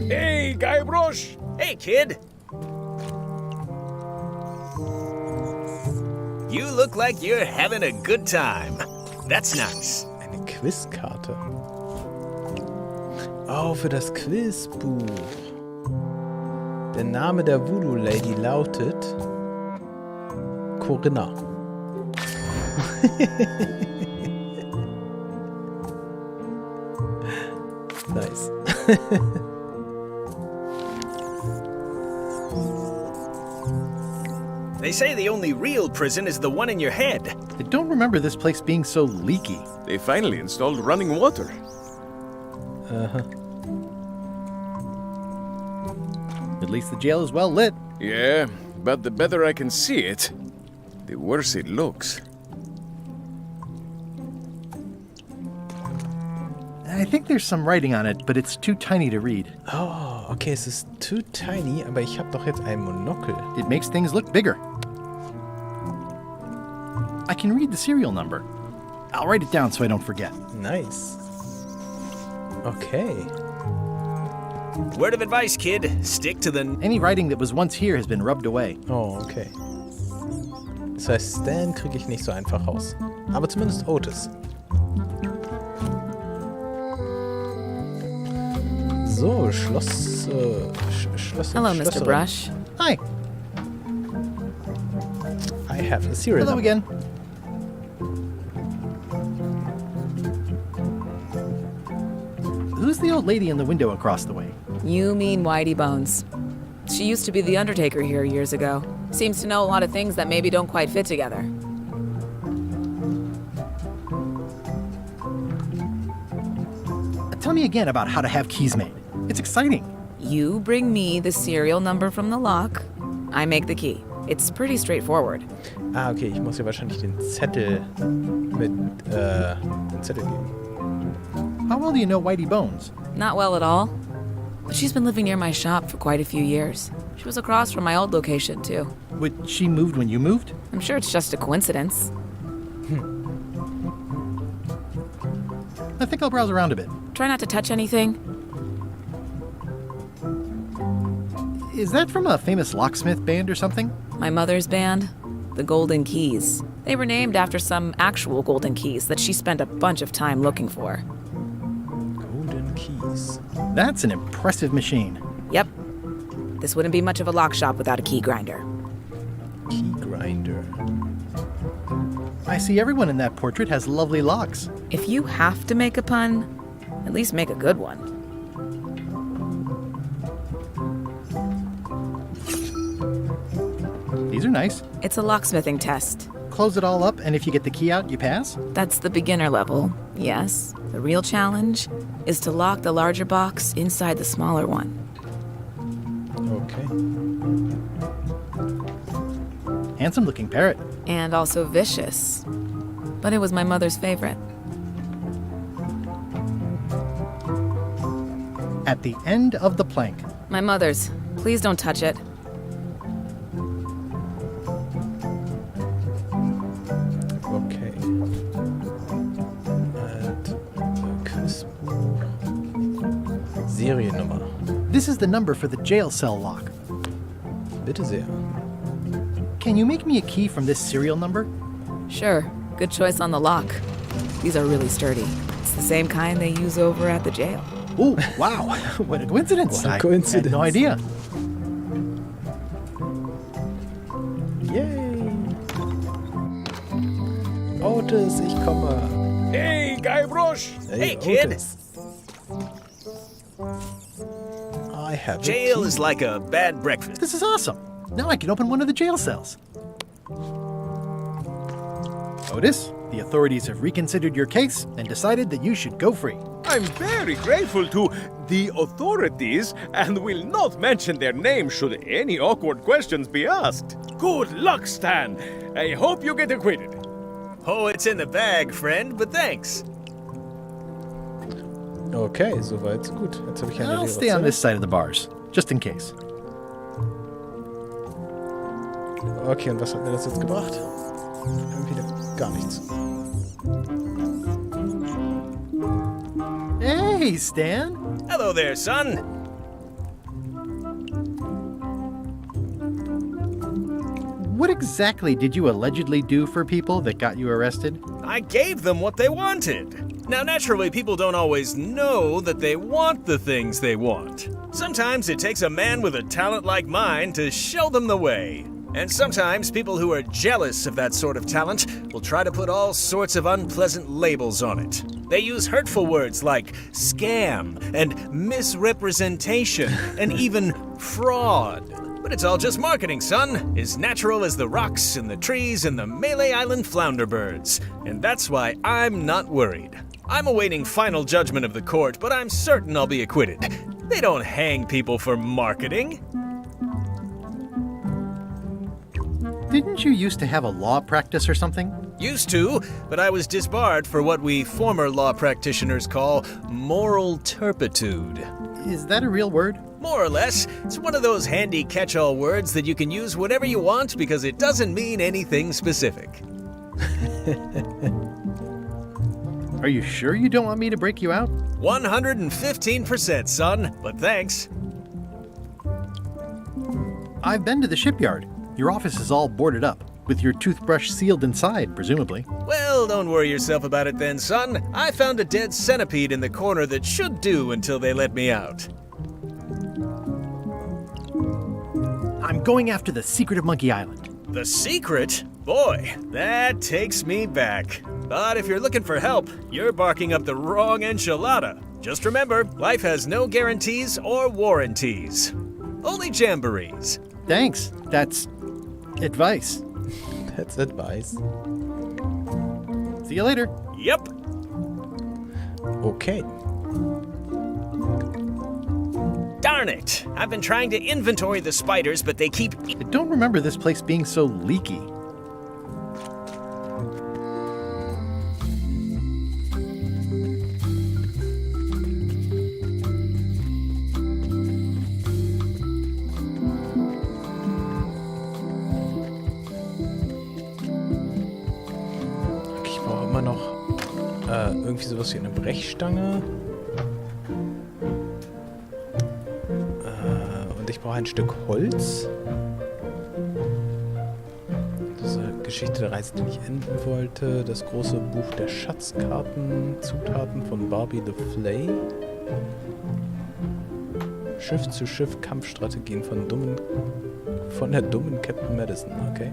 [SPEAKER 7] Hey, Guybrush!
[SPEAKER 14] Hey, kid! You look like you're having a good time. That's nice.
[SPEAKER 1] Eine Quizkarte. Oh, für das Quizbuch. Der Name der Voodoo-Lady lautet Corinna. Nice.
[SPEAKER 14] They say the only real prison is the one in your head.
[SPEAKER 3] I don't remember this place being so leaky.
[SPEAKER 15] They finally installed running water.
[SPEAKER 1] Uh-huh.
[SPEAKER 3] At least the jail is well lit.
[SPEAKER 15] Yeah, but the better I can see it, the worse it looks.
[SPEAKER 3] I think there's some writing on it, but it's too tiny to read.
[SPEAKER 1] Oh, okay, es ist too tiny, aber ich habe doch jetzt ein Monokel.
[SPEAKER 3] It makes things look bigger. I can read the serial number. I'll write it down so I don't forget.
[SPEAKER 1] Nice. Okay.
[SPEAKER 14] Word of advice, kid. Stick to the...
[SPEAKER 3] Any writing that was once here has been rubbed away.
[SPEAKER 1] Oh, okay. Das heißt, Stan kriege ich nicht so einfach raus. Aber zumindest Otis. So, Schloss... Schloss...
[SPEAKER 16] Hello,
[SPEAKER 1] Schlösser.
[SPEAKER 16] Mr. Brush.
[SPEAKER 3] Hi.
[SPEAKER 1] I have a serial
[SPEAKER 3] Hello
[SPEAKER 1] number.
[SPEAKER 3] again. Who's the old lady in the window across the way?
[SPEAKER 16] You mean Whitey Bones. She used to be the Undertaker here years ago. Seems to know a lot of things that maybe don't quite fit together.
[SPEAKER 3] Tell me again about how to have keys made. It's exciting.
[SPEAKER 16] You bring me the serial number from the lock. I make the key. It's pretty straightforward.
[SPEAKER 1] Ah, okay, ich muss ja wahrscheinlich den Zettel mit, den Zettel geben.
[SPEAKER 3] How well do you know Whitey Bones?
[SPEAKER 16] Not well at all. But she's been living near my shop for quite a few years. She was across from my old location, too.
[SPEAKER 3] Would she moved when you moved?
[SPEAKER 16] I'm sure it's just a coincidence.
[SPEAKER 3] I think I'll browse around a bit.
[SPEAKER 16] Try not to touch anything.
[SPEAKER 3] Is that from a famous locksmith band or something?
[SPEAKER 16] My mother's band, the Golden Keys. They were named after some actual golden keys that she spent a bunch of time looking for.
[SPEAKER 1] Golden Keys.
[SPEAKER 3] That's an impressive machine.
[SPEAKER 16] Yep. This wouldn't be much of a lock shop without a key grinder.
[SPEAKER 1] Key grinder.
[SPEAKER 3] I see everyone in that portrait has lovely locks.
[SPEAKER 16] If you have to make a pun, at least make a good one.
[SPEAKER 3] These are nice.
[SPEAKER 16] It's a locksmithing test.
[SPEAKER 3] Close it all up, and if you get the key out, you pass?
[SPEAKER 16] That's the beginner level, yes. The real challenge is to lock the larger box inside the smaller one.
[SPEAKER 1] Okay.
[SPEAKER 3] Handsome looking parrot.
[SPEAKER 16] And also vicious. But it was my mother's favorite.
[SPEAKER 3] At the end of the plank.
[SPEAKER 16] My mother's. Please don't touch it.
[SPEAKER 1] Okay. Quizbuch. Seriennummer.
[SPEAKER 3] This is the number for the jail cell lock.
[SPEAKER 1] Bitte sehr.
[SPEAKER 3] Can you make me a key from this serial number?
[SPEAKER 16] Sure. Good choice on the lock. These are really sturdy. It's the same kind they use over at the jail.
[SPEAKER 3] Oh, wow. What a coincidence.
[SPEAKER 1] What a coincidence.
[SPEAKER 3] I had no idea.
[SPEAKER 1] Yay. Otis, ich komme.
[SPEAKER 7] Hey, Guybrush!
[SPEAKER 14] Hey, kid!
[SPEAKER 1] Otis. I have
[SPEAKER 14] Jail
[SPEAKER 1] a key.
[SPEAKER 14] is like a bad breakfast.
[SPEAKER 3] This is awesome. Now I can open one of the jail cells. Otis, The authorities have reconsidered your case and decided that you should go free.
[SPEAKER 15] I'm very grateful to the authorities and will not mention their name should any awkward questions be asked. Good luck, Stan. I hope you get acquitted.
[SPEAKER 14] Oh, it's in the bag, friend, but thanks.
[SPEAKER 1] Okay, soweit, so gut. Jetzt habe ich eine
[SPEAKER 3] I'll
[SPEAKER 1] leere
[SPEAKER 3] stay on
[SPEAKER 1] Zelle.
[SPEAKER 3] this side of the bars, just in case.
[SPEAKER 1] Okay, und was hat mir das jetzt gebracht? Wieder gar nichts.
[SPEAKER 3] Hey, Stan.
[SPEAKER 14] Hello there, son.
[SPEAKER 3] What exactly did you allegedly do for people that got you arrested?
[SPEAKER 14] I gave them what they wanted. Now, naturally, people don't always know that they want the things they want. Sometimes it takes a man with a talent like mine to show them the way. And sometimes people who are jealous of that sort of talent will try to put all sorts of unpleasant labels on it. They use hurtful words like scam and misrepresentation and even fraud. But it's all just marketing, son. As natural as the rocks and the trees and the Malay Island flounder birds. And that's why I'm not worried. I'm awaiting final judgment of the court, but I'm certain I'll be acquitted. They don't hang people for marketing.
[SPEAKER 3] Didn't you used to have a law practice or something?
[SPEAKER 14] Used to, but I was disbarred for what we former law practitioners call moral turpitude.
[SPEAKER 3] Is that a real word?
[SPEAKER 14] More or less. It's one of those handy catch-all words that you can use whenever you want because it doesn't mean anything specific.
[SPEAKER 3] Are you sure you don't want me to break you out?
[SPEAKER 14] 115%, son, but thanks.
[SPEAKER 3] I've been to the shipyard. Your office is all boarded up, with your toothbrush sealed inside, presumably.
[SPEAKER 14] Well, don't worry yourself about it then, son. I found a dead centipede in the corner that should do until they let me out.
[SPEAKER 3] I'm going after the secret of Monkey Island.
[SPEAKER 14] The secret? Boy, that takes me back. But if you're looking for help, you're barking up the wrong enchilada. Just remember, life has no guarantees or warranties. Only jamborees.
[SPEAKER 3] Thanks. That's advice.
[SPEAKER 1] That's advice.
[SPEAKER 3] See you later.
[SPEAKER 14] Yep.
[SPEAKER 1] Okay.
[SPEAKER 14] Darn it! I've been trying to inventory the spiders, but they keep...
[SPEAKER 3] I don't remember this place being so leaky.
[SPEAKER 1] Ich brauche immer noch irgendwie sowas wie eine Brechstange. Und ich brauche ein Stück Holz. Diese Geschichte der Reise, die ich enden wollte. Das große Buch der Schatzkarten. Zutaten von Barbie the Flay. Schiff zu Schiff Kampfstrategien von der dummen Captain Madison. Okay.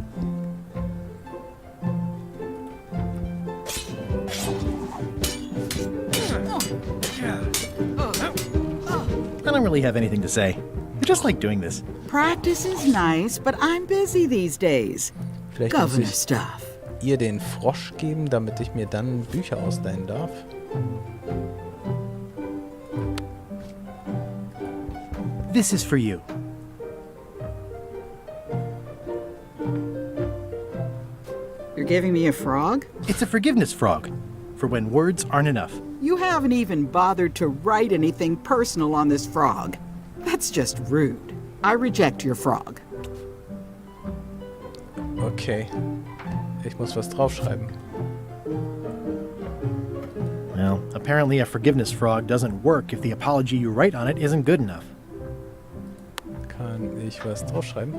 [SPEAKER 3] I don't really have anything to say. I just like doing this.
[SPEAKER 2] Practice is nice, but I'm busy these days.
[SPEAKER 1] Vielleicht muss
[SPEAKER 2] Governor
[SPEAKER 1] ich
[SPEAKER 2] stuff.
[SPEAKER 1] ihr den Frosch geben, damit ich mir dann Bücher ausleihen darf.
[SPEAKER 3] This is for you.
[SPEAKER 2] You're giving me a frog?
[SPEAKER 3] It's a forgiveness frog, for when words aren't enough.
[SPEAKER 2] You haven't even bothered to write anything personal on this frog. That's just rude. I reject your frog.
[SPEAKER 1] Okay. Ich muss was draufschreiben.
[SPEAKER 3] Well, apparently a forgiveness frog doesn't work if the apology you write on it isn't good enough.
[SPEAKER 1] Kann ich was draufschreiben?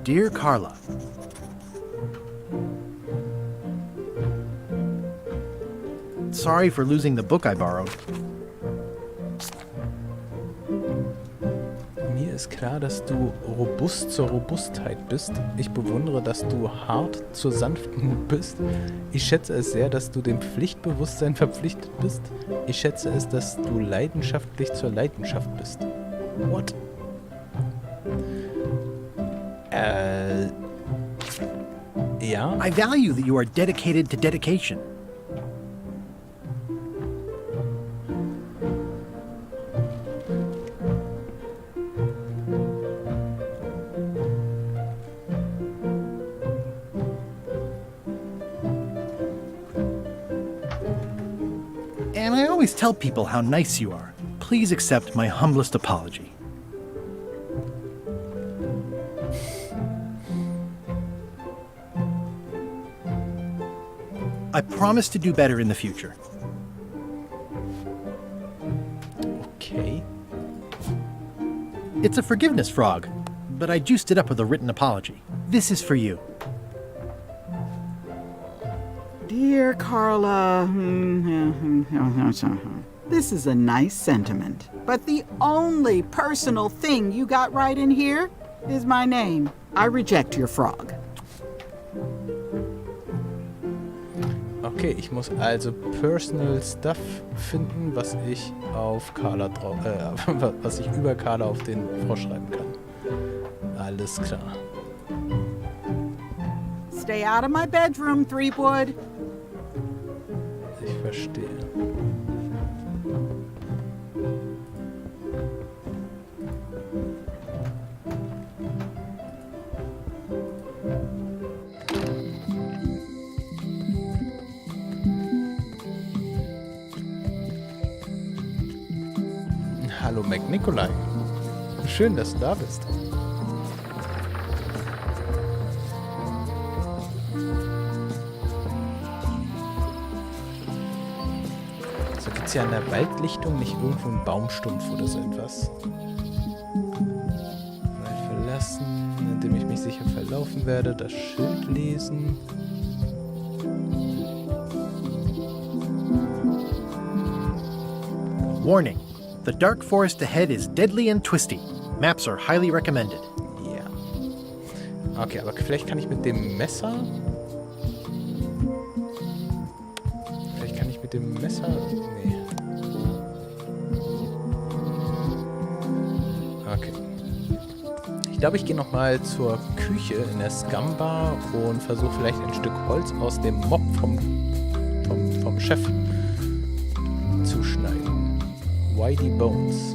[SPEAKER 3] Dear Carla, sorry for losing the book I borrowed.
[SPEAKER 1] Mir ist klar, dass du robust zur Robustheit bist. Ich bewundere, dass du hart zur Sanftmut bist. Ich schätze es sehr, dass du dem Pflichtbewusstsein verpflichtet bist. Ich schätze es, dass du leidenschaftlich zur Leidenschaft bist. What? Ja?
[SPEAKER 3] I value that you are dedicated to dedication. And I always tell people how nice you are. Please accept my humblest apology. I promise to do better in the future.
[SPEAKER 1] Okay.
[SPEAKER 3] It's a forgiveness frog, but I juiced it up with a written apology. This is for you.
[SPEAKER 2] Dear Carla, this is a nice sentiment, but the only personal thing you got right in here is my name. I reject your frog.
[SPEAKER 1] Okay, ich muss also Personal Stuff finden, was ich auf Carla was ich über Carla auf den Frosch schreiben kann. Alles klar.
[SPEAKER 2] Stay out of my bedroom, Threepwood.
[SPEAKER 1] Ich verstehe. Hallo McNikolai. Schön, dass du da bist. So, gibt's ja an der Waldlichtung nicht irgendwo einen Baumstumpf oder so etwas? Mal verlassen, indem ich mich sicher verlaufen werde, das Schild lesen.
[SPEAKER 3] Warning. The dark forest ahead is deadly and twisty. Maps are highly recommended.
[SPEAKER 1] Ja. Okay, aber vielleicht kann ich mit dem Messer... Vielleicht kann ich mit dem Messer... Nee. Okay. Ich glaube, ich gehe nochmal zur Küche in der Scum-Bar und versuche vielleicht ein Stück Holz aus dem Mob vom Chef zu schneiden. Whitey Bones.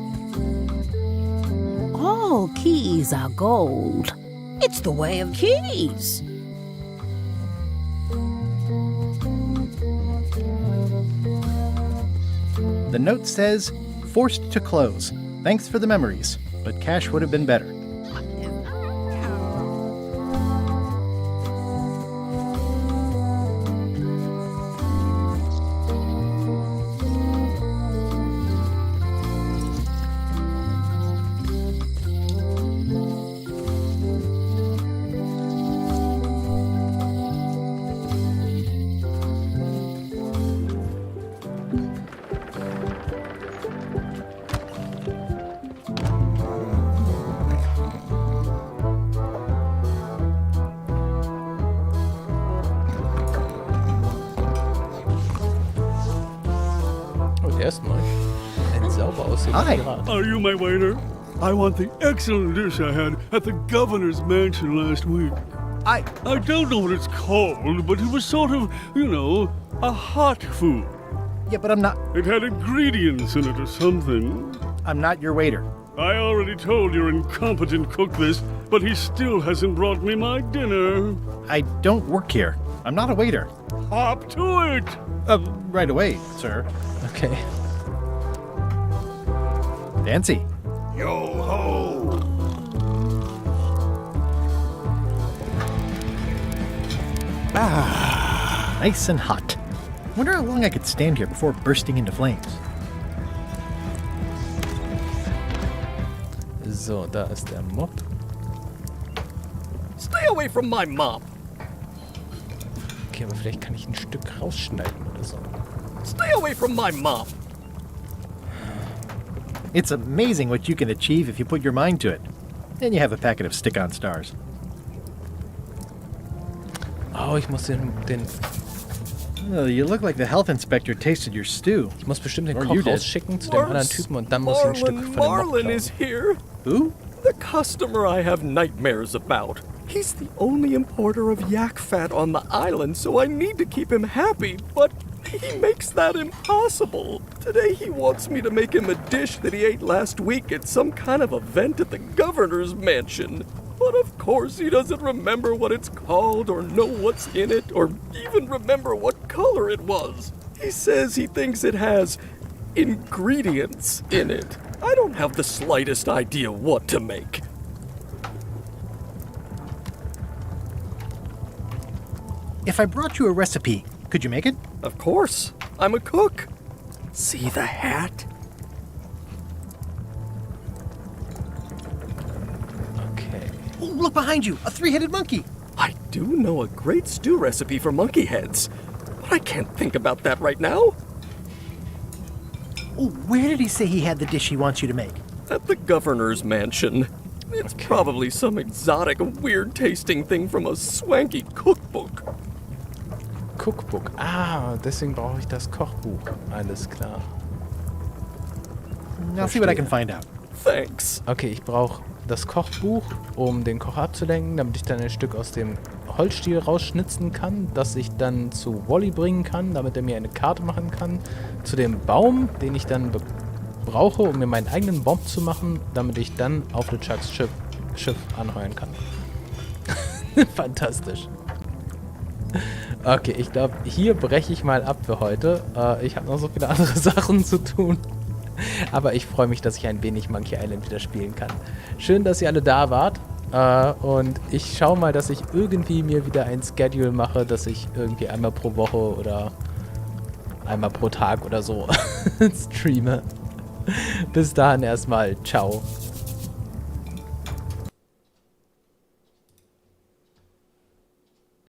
[SPEAKER 13] All keys are gold. It's the way of keys.
[SPEAKER 3] The note says, forced to close. Thanks for the memories, but cash would have been better.
[SPEAKER 1] Erstmal ein sauber aussehender Pirat.
[SPEAKER 17] Are you my waiter? I want the excellent dish I had at the governor's mansion last week. I don't know what it's called, but it was sort of, a hot food.
[SPEAKER 3] Yeah, but I'm not...
[SPEAKER 17] It had ingredients in it or something.
[SPEAKER 3] I'm not your waiter.
[SPEAKER 17] I already told your incompetent cook this, but he still hasn't brought me my dinner.
[SPEAKER 3] I don't work here. I'm not a waiter.
[SPEAKER 17] Hop to it!
[SPEAKER 3] Right away, sir.
[SPEAKER 1] Okay.
[SPEAKER 3] Fancy.
[SPEAKER 10] Yo-ho!
[SPEAKER 3] Nice and hot. Wonder how long I could stand here before bursting into flames.
[SPEAKER 1] So, da ist der Mob.
[SPEAKER 8] Stay away from my mop.
[SPEAKER 1] Okay, aber vielleicht kann ich ein Stück rausschneiden oder so.
[SPEAKER 8] Stay away from my mop.
[SPEAKER 3] It's amazing what you can achieve if you put your mind to it. And you have a packet of stick-on stars.
[SPEAKER 1] Oh, ich muss den
[SPEAKER 3] Oh, you look like the health inspector tasted your stew.
[SPEAKER 1] ich muss bestimmt den
[SPEAKER 3] Or
[SPEAKER 1] Koch
[SPEAKER 3] you did.
[SPEAKER 1] rausschicken zu dem anderen Typen und dann muss ich ein Stück von dem Mob
[SPEAKER 8] Marlin
[SPEAKER 1] klauen.
[SPEAKER 8] is here.
[SPEAKER 3] Who?
[SPEAKER 8] The customer I have nightmares about. He's the only importer of yak fat on the island, so I need to keep him happy, but he makes that impossible. Today he wants me to make him a dish that he ate last week at some kind of event at the governor's mansion. But of course he doesn't remember what it's called or know what's in it or even remember what color it was. He says he thinks it has ingredients in it. I don't have the slightest idea what to make.
[SPEAKER 3] If I brought you a recipe, could you make it?
[SPEAKER 8] Of course. I'm a cook. See the hat?
[SPEAKER 1] Okay.
[SPEAKER 3] Oh, look behind you! A three-headed monkey!
[SPEAKER 8] I do know a great stew recipe for monkey heads, but I can't think about that right now.
[SPEAKER 3] Oh, where did he say he had the dish he wants you to make?
[SPEAKER 8] At the governor's mansion. It's probably some exotic, weird-tasting thing from a swanky cookbook.
[SPEAKER 1] Cookbook. Ah, deswegen brauche ich das Kochbuch. Alles klar.
[SPEAKER 3] I'll see what I can find out.
[SPEAKER 8] Thanks.
[SPEAKER 1] Okay, ich brauche das Kochbuch, um den Koch abzulenken, damit ich dann ein Stück aus dem Holzstiel rausschnitzen kann, das ich dann zu Wally bringen kann, damit er mir eine Karte machen kann. Zu dem Baum, den ich dann brauche, um mir meinen eigenen Bomb zu machen, damit ich dann auf LeChucks Schiff anheuern kann. Fantastisch. Okay, ich glaube, hier breche ich mal ab für heute. Ich habe noch so viele andere Sachen zu tun. Aber ich freue mich, dass ich ein wenig Monkey Island wieder spielen kann. Schön, dass ihr alle da wart. Und ich schaue mal, dass ich irgendwie mir wieder ein Schedule mache, dass ich irgendwie einmal pro Woche oder einmal pro Tag oder so streame. Bis dahin erstmal. Ciao.